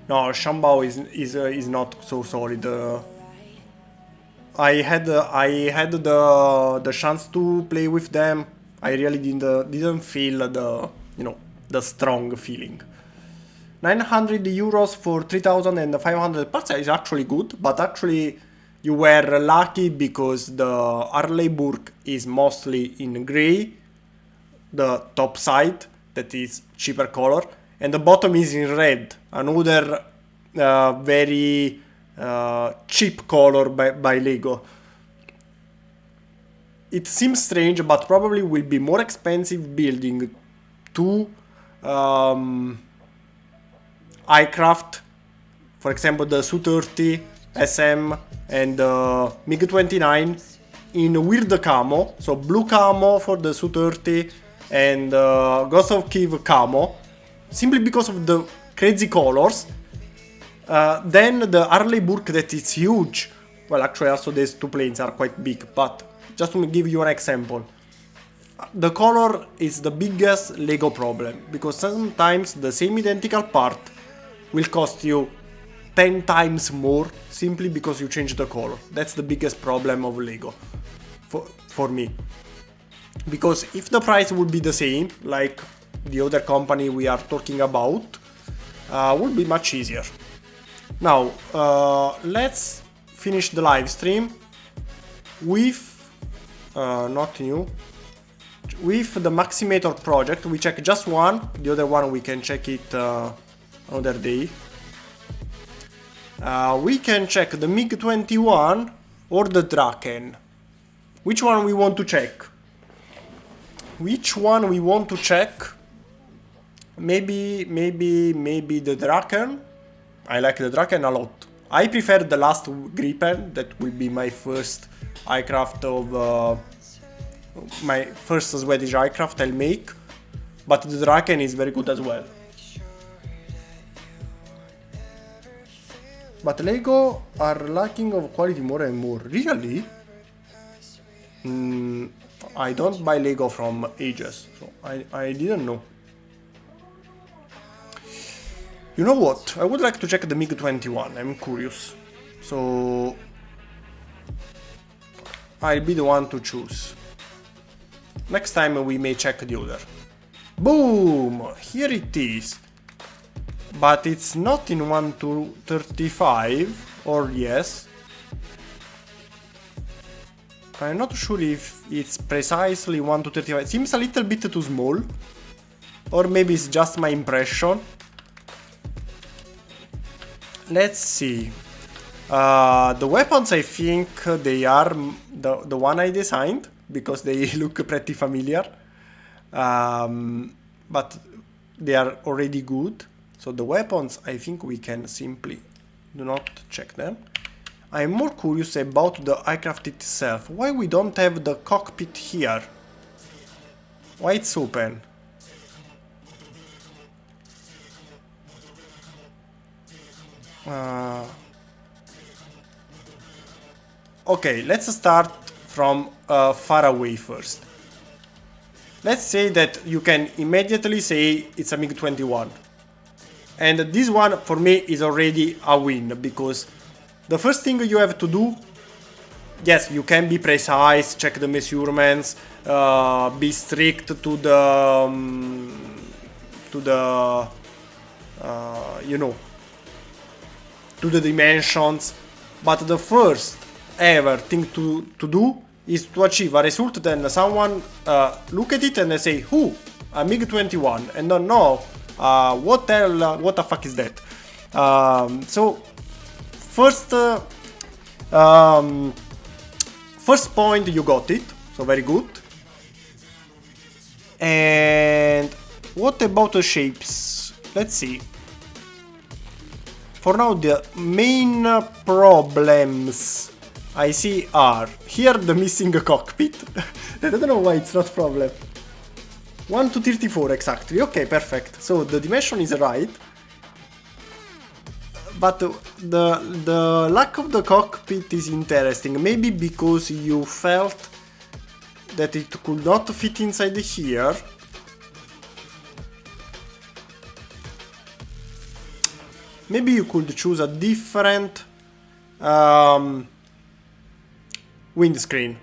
No, Shambao is not so solid. I had the chance to play with them. I really didn't feel the strong feeling. 900 euros for 3,500 parts is actually good, but actually you were lucky because the Arleigh-Burke is mostly in grey, the top side, that is cheaper color, and the bottom is in red, another very cheap color by Lego. It seems strange, but probably will be more expensive building two aircraft, for example the Su-30, SM and MiG-29 in weird camo, so blue camo for the Su-30 and Ghost of Kiev camo, simply because of the crazy colors. Then the Arleigh-Burke that is huge, well actually also these two planes are quite big, but just to give you an example, the color is the biggest Lego problem, because sometimes the same identical part will cost you 10 times more simply because you change the color. That's the biggest problem of Lego for me. Because if the price would be the same, like the other company we are talking about, would be much easier. Now, let's finish the live stream with, not new, with the Maximator project. We check just one, the other one we can check it another day. We can check the MiG-21 or the Draken. Which one we want to check? Which one we want to check? Maybe the Draken. I like the Draken a lot. I prefer the last Gripen. That will be my first aircraft of my first Swedish aircraft I'll make. But the Draken is very good as well. But Lego are lacking of quality more and more. Really? I don't buy Lego from ages, so I didn't know. You know what? I would like to check the MiG-21. I'm curious. So I'll be the one to choose. Next time we may check the other. Boom! Here it is. But it's not in 1 to 35, or yes. I'm not sure if it's precisely 1 to 35. It seems a little bit too small. Or maybe it's just my impression. Let's see. The weapons, I think they are the one I designed, because they look pretty familiar. But they are already good. So the weapons, I think we can simply do not check them. I'm more curious about the aircraft itself. Why we don't have the cockpit here? Why it's open? Okay, let's start from far away first. Let's say that you can immediately say it's a MiG-21. And this one for me is already a win, because the first thing you have to do, yes, you can be precise, check the measurements, be strict to the you know, to the dimensions, but the first ever thing to do is to achieve a result. Then someone look at it and they say, "Who? A MiG-21?" and don't know what the fuck is that? So first first point, you got it, so very good. And what about the shapes? Let's see. For now, the main problems I see are here the missing cockpit. I don't know why it's not problem. 1 to 34 exactly. Okay, perfect. So the dimension is right. But the lack of the cockpit is interesting. Maybe because you felt that it could not fit inside here. Maybe you could choose a different windscreen.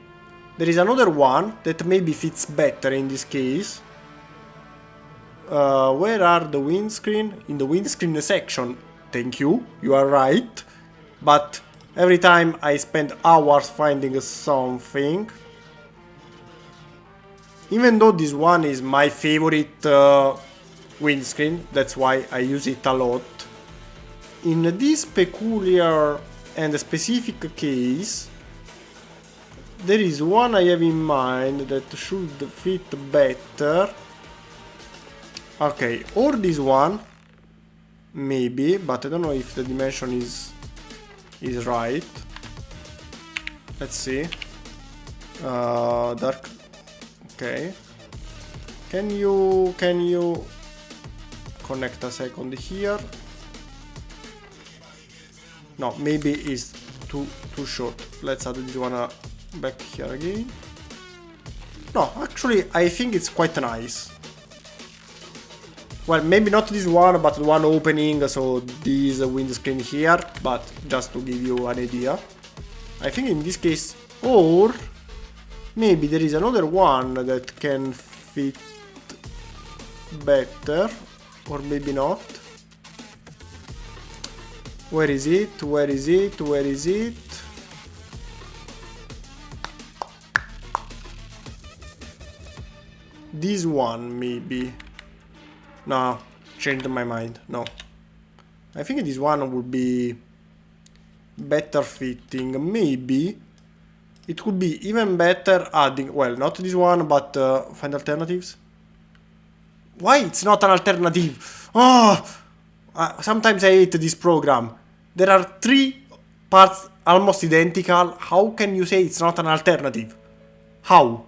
There is another one that maybe fits better in this case. Where are the windscreen? In the windscreen section. Thank you, you are right. But every time I spend hours finding something. Even though this one is my favorite windscreen, that's why I use it a lot. In this peculiar and specific case, there is one I have in mind that should fit better. Okay, or this one, maybe, but I don't know if the dimension is right. Let's see. Dark. Okay. Can you connect a second here? No, maybe it's too short. Let's add this one back here again. No, actually, I think it's quite nice. Well, maybe not this one, but the one opening, so this windscreen here, but just to give you an idea. I think in this case, or maybe there is another one that can fit better, or maybe not. Where is it? Where is it? Where is it? This one, maybe. No, changed my mind. No. I think this one would be better fitting. Maybe it could be even better adding, well, not this one, but find alternatives. Why it's not an alternative? Oh! Sometimes I hate this program. There are 3 parts almost identical. How can you say it's not an alternative? How?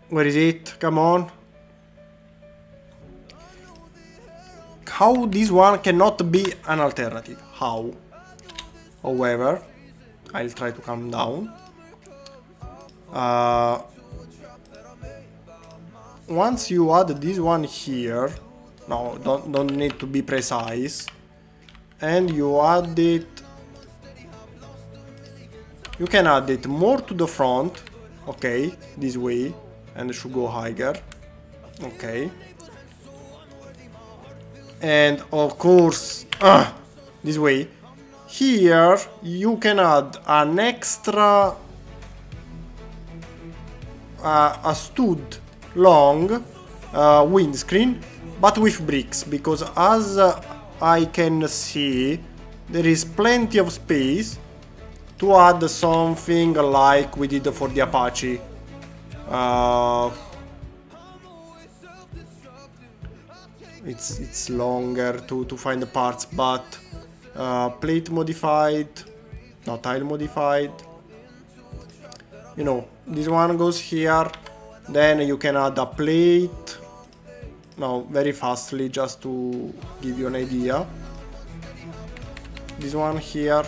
Where is it? Come on. How this one cannot be an alternative? How? However, I'll try to calm down. Once you add this one here, no, don't need to be precise, and you add it, you can add it more to the front, okay, this way, and it should go higher, okay, and of course, this way. Here you can add an extra, a stud long windscreen, but with bricks, because as I can see, there is plenty of space to add something like we did for the Apache. It's longer to find the parts, but plate modified, no, tile modified. You know, this one goes here, then you can add a plate. now very fastly, just to give you an idea. This one here,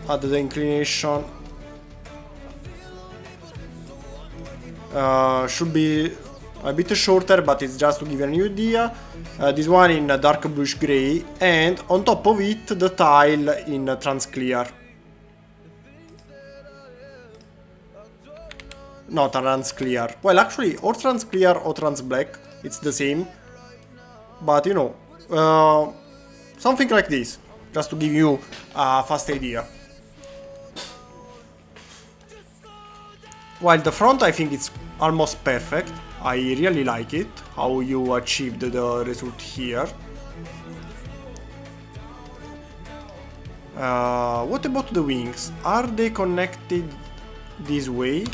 add the inclination, should be a bit shorter, but it's just to give you an idea. This one in dark bluish gray, and on top of it the tile in trans clear. No, trans clear. Well, actually, or trans clear or trans black, it's the same. But you know, something like this, just to give you a fast idea. While the front, I think it's almost perfect. I really like it, how you achieved the result here. What about the wings? Are they connected this way?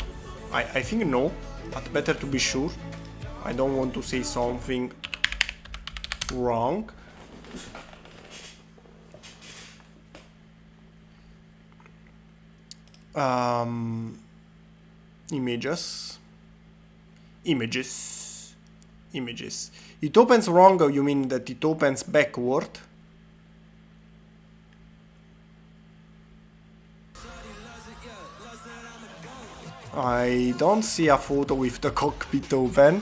I think no, but better to be sure. I don't want to say something wrong. Images. It opens wrong, you mean that it opens backward? I don't see a photo with the cockpit open.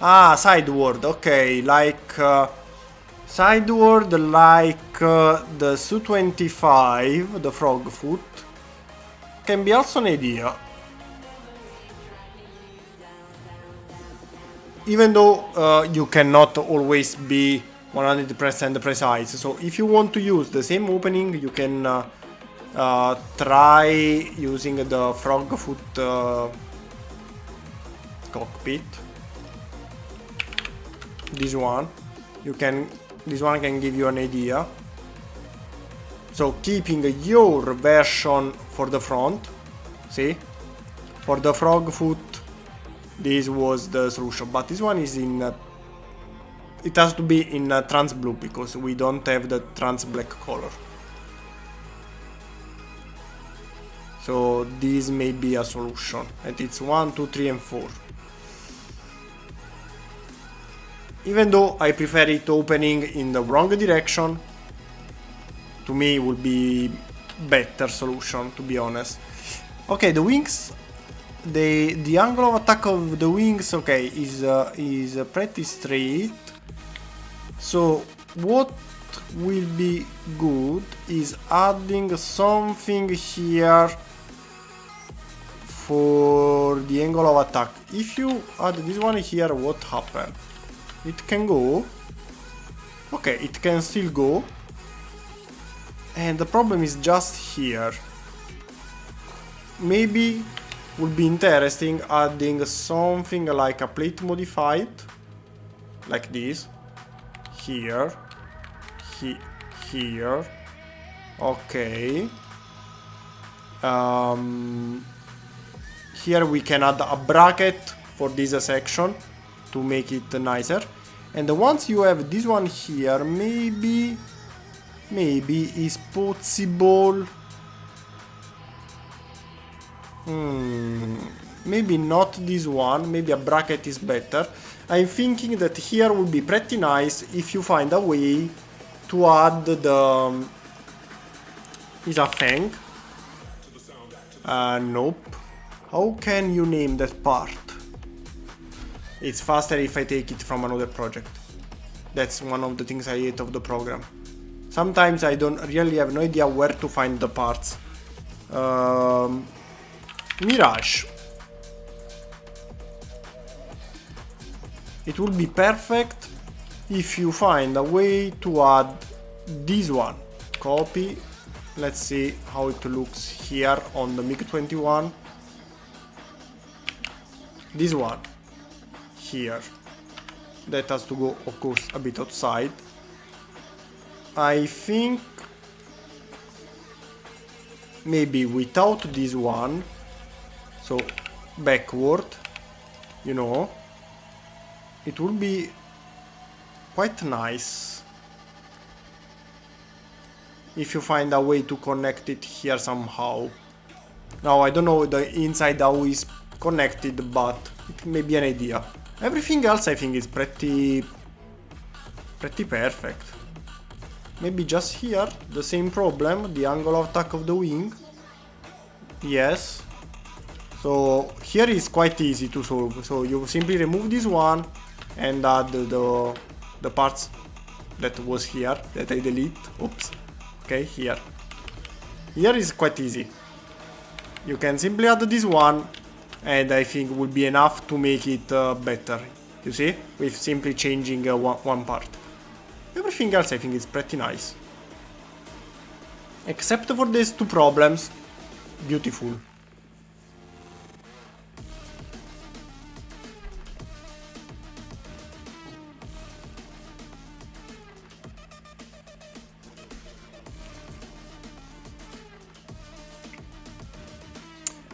Sideward, okay, like sideward, like the Su-25, the frog foot, can be also an idea. Even though you cannot always be 100% precise, so if you want to use the same opening, you can try using the frog foot cockpit. This one, this one can give you an idea. So keeping your version for the front, see, for the frog foot, this was the solution, but this one is in it has to be in trans blue because we don't have the trans black color. So this may be a solution, and it's 1, 2, 3 and 4. Even though I prefer it opening in the wrong direction, to me would be better solution, to be honest. Okay, the wings, the angle of attack of the wings, okay, is pretty straight. So what will be good is adding something here for the angle of attack. If you add this one here, what happens? It can go. Okay, it can still go. And the problem is just here. Maybe would be interesting adding something like a plate modified, like this. Here. Here. Okay. Here we can add a bracket for this section to make it nicer. And once you have this one here, maybe is possible. Maybe not this one, maybe a bracket is better. I'm thinking that here would be pretty nice if you find a way to add the... is a fang? Nope. How can you name that part? It's faster if I take it from another project. That's one of the things I hate of the program. Sometimes I don't really have no idea where to find the parts. Mirage. It would be perfect if you find a way to add this one. Copy. Let's see how it looks here on the MiG-21. This one. Here. That has to go, of course, a bit outside. I think maybe without this one, so backward, you know, it will be quite nice. if you find a way to connect it here somehow. Now I don't know the inside how is connected, but it may be an idea. Everything else I think is pretty perfect. Maybe just here, the same problem, the angle of attack of the wing. Yes. So here is quite easy to solve. So you simply remove this one and add the parts that was here, that I delete. Oops. Okay, here. Here is quite easy. You can simply add this one, and I think will be enough to make it better. You see? With simply changing one part. Everything else I think is pretty nice. Except for these two problems. Beautiful.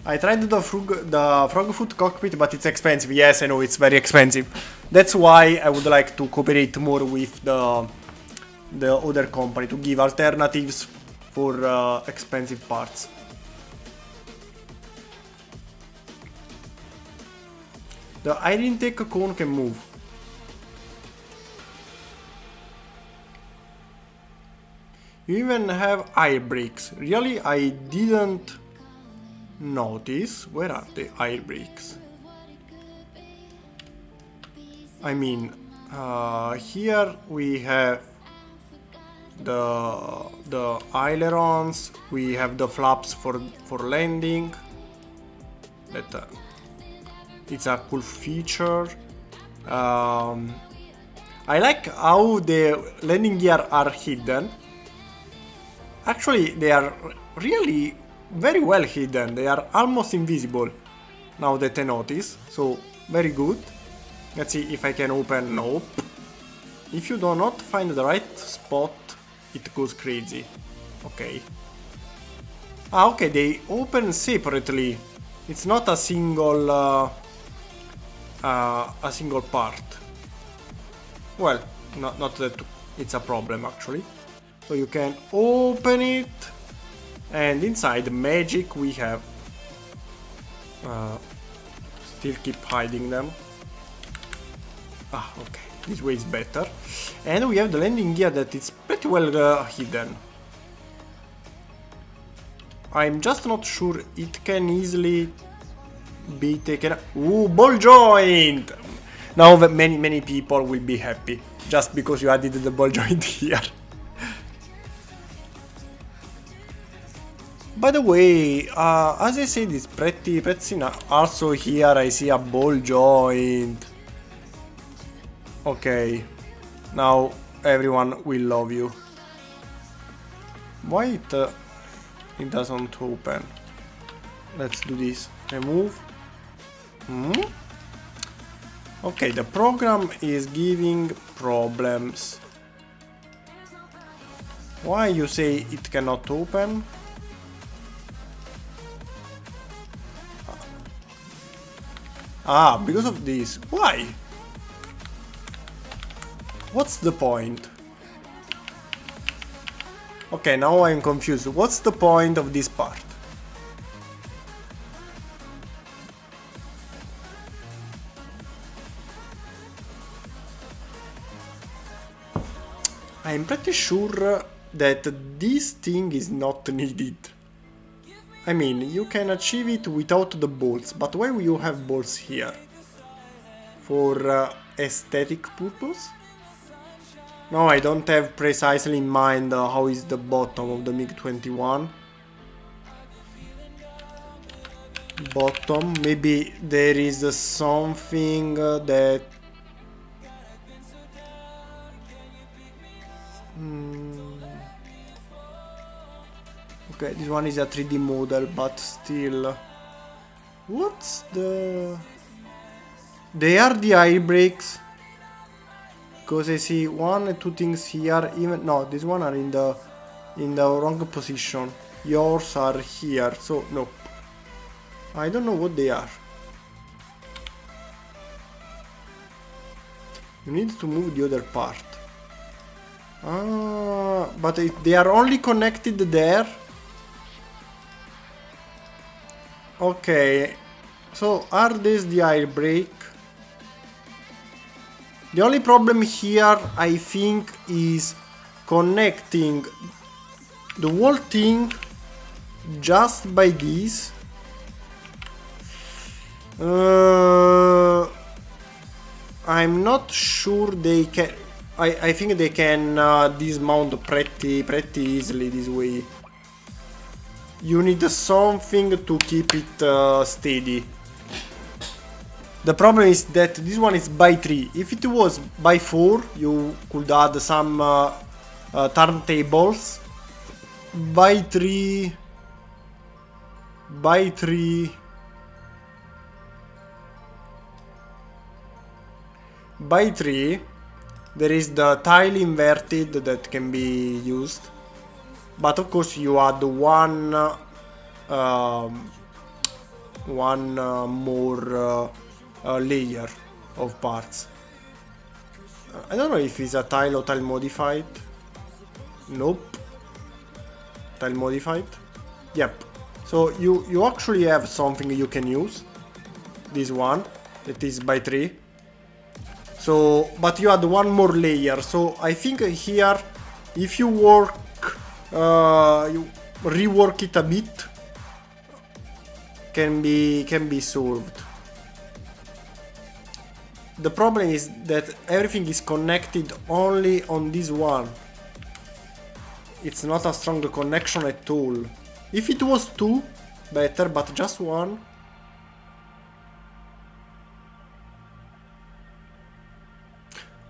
I tried the Frogfoot cockpit, but it's expensive. Yes, I know, it's very expensive. That's why I would like to cooperate more with the other company to give alternatives for expensive parts. The air intake cone can move. You even have air brakes. Really, I didn't notice. Where are the air brakes? I mean, here we have the ailerons. We have the flaps for landing. That it's a cool feature. I like how the landing gear are hidden. Actually, they are really very well hidden. They are almost invisible now that I notice. So, very good. Let's see if I can open. Nope. If you do not find the right spot, it goes crazy. Okay. Ah, okay, they open separately. It's not a single part. Well, not that it's a problem actually. So you can open it, and inside magic we have still keep hiding them. Ah, okay, this way is better. And we have the landing gear that is pretty well hidden. I'm just not sure it can easily be taken. Ooh, ball joint! Now many people will be happy just because you added the ball joint here. By the way, as I said, it's pretty nice. Also here I see a ball joint. Okay, now everyone will love you. Why it doesn't open? Let's do this. Remove. Okay, the program is giving problems. Why you say it cannot open? Ah, because of this. Why? What's the point? Okay, now I'm confused. What's the point of this part? I'm pretty sure that this thing is not needed. I mean, you can achieve it without the bolts, but why will you have bolts here? For aesthetic purpose? No, I don't have precisely in mind how is the bottom of the MiG-21. Bottom, maybe there is something that... Okay, this one is a 3D model, but still... What's the... They are the air brakes. Because I see one and two things here, even... No, this one are in the wrong position. Yours are here, so no. I don't know what they are. You need to move the other part. But they are only connected there. Okay, so are these the air brake? The only problem here, I think, is connecting the whole thing just by this. I'm not sure they can. I think they can dismount pretty easily this way. You need something to keep it steady. The problem is that this one is by 3. If it was by 4, you could add some turntables. By 3... By 3... By 3, there is the tile inverted that can be used. But of course you add one more layer of parts. I don't know if it's a tile or tile modified. Nope. Tile modified. Yep. So you actually have something you can use. This one, that is by 3. So, but you add one more layer. So I think here, if you work, you rework it a bit, can be solved. The problem is that everything is connected only on this one. It's not a strong connection at all. If it was 2, better, but just 1.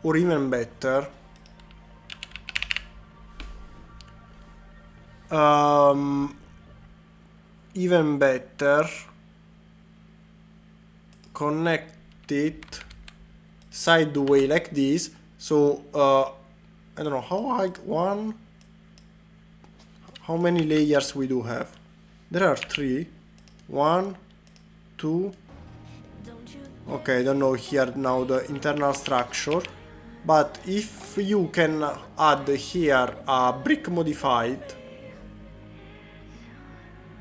Or even better. Even better. Connect it sideways like this. So I don't know how high. How many layers we do have? There are 3. 1, 2. Okay, I don't know here now the internal structure. But if you can add here a brick modified,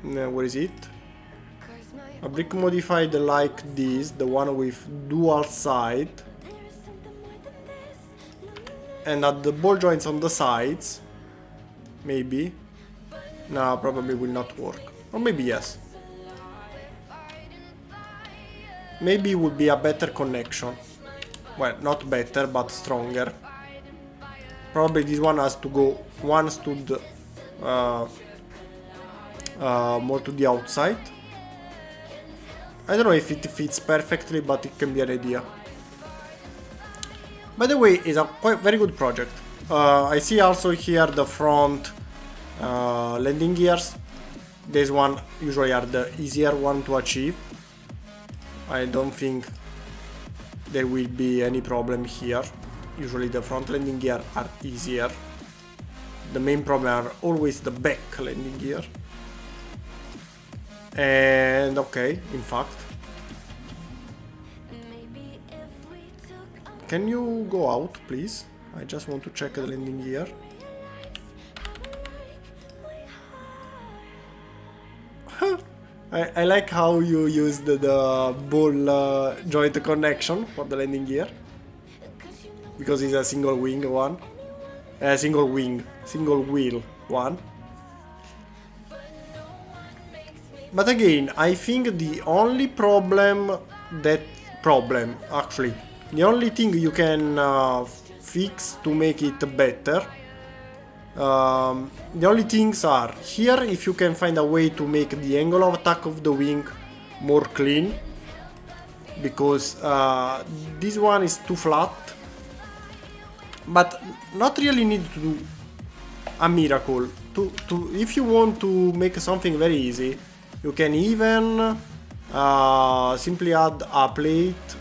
where is it? A brick modified like this, the one with dual side, and add the ball joints on the sides, maybe. No, probably will not work. Or maybe yes. Maybe it would be a better connection. Well, not better, but stronger. Probably this one has to go one stud more to the outside. I don't know if it fits perfectly, but it can be an idea. By the way, it's a quite very good project. I see also here the front landing gears. This one usually are the easier one to achieve. I don't think there will be any problem here. Usually the front landing gear are easier. The main problem are always the back landing gear. And okay, in fact, can you go out, please? I just want to check the landing gear. I like how you used the ball joint connection for the landing gear, because it's a single wing one, single wheel one. But again, I think the only actually, the only thing you can fix to make it better, the only things are here, if you can find a way to make the angle of attack of the wing more clean, because this one is too flat, but not really need to do a miracle. If you want to make something very easy, you can even simply add a plate .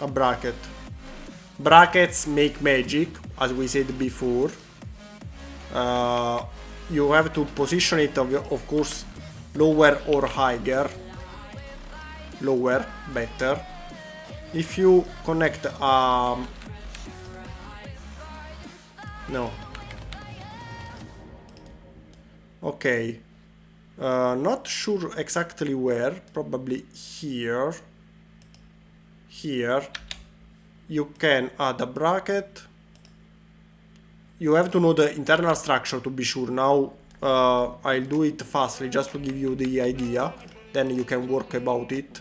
A bracket. Brackets make magic, as we said before. You have to position it, of course, lower or higher. Lower, better. if you connect no, okay, not sure exactly where, probably here, you can add a bracket. You have to know the internal structure to be sure. Now I'll do it fastly just to give you the idea, then you can work about it.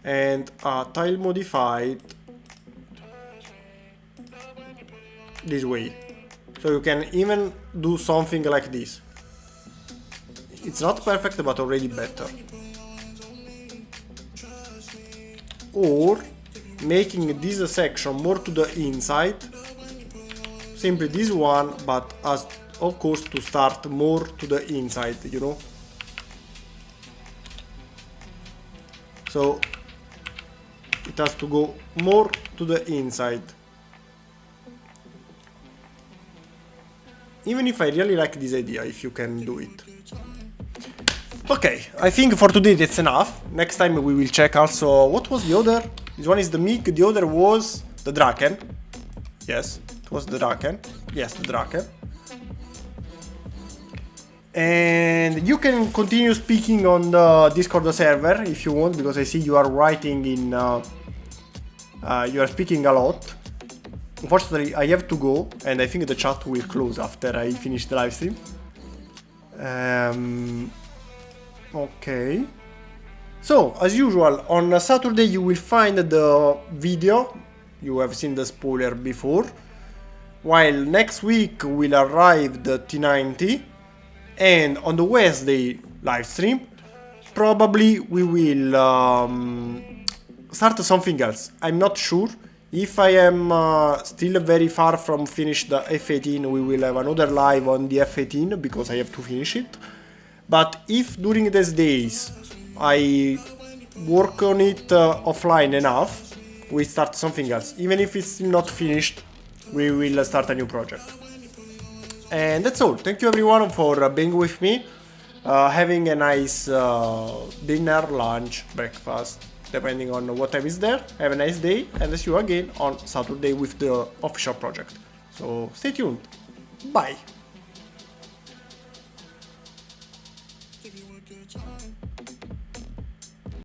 And tile modified this way, so you can even do something like this. It's not perfect, but already better. Or making this section more to the inside, simply this one, but as of course to start more to the inside, you know. So it has to go more to the inside. Even if I really like this idea, if you can do it. Okay, I think for today that's enough. Next time we will check also what was the other. This one is the MiG, the other was the Draken. Yes, it was the Draken. Yes, the Draken. And you can continue speaking on the Discord server if you want, because I see you are writing in... you are speaking a lot. Unfortunately, I have to go, and I think the chat will close after I finish the live stream. Okay. So, as usual, on Saturday you will find the video. You have seen the spoiler before. While next week will arrive the T90. And on the Wednesday live stream, probably we will start something else. I'm not sure. If I am still very far from finish the F-18, we will have another live on the F-18 because I have to finish it. But if during these days I work on it offline enough, we start something else. Even if it's not finished, we will start a new project. And that's all. Thank you everyone for being with me, having a nice dinner, lunch, breakfast, depending on what time is there. Have a nice day, and see you again on Saturday with the official project. So stay tuned. Bye.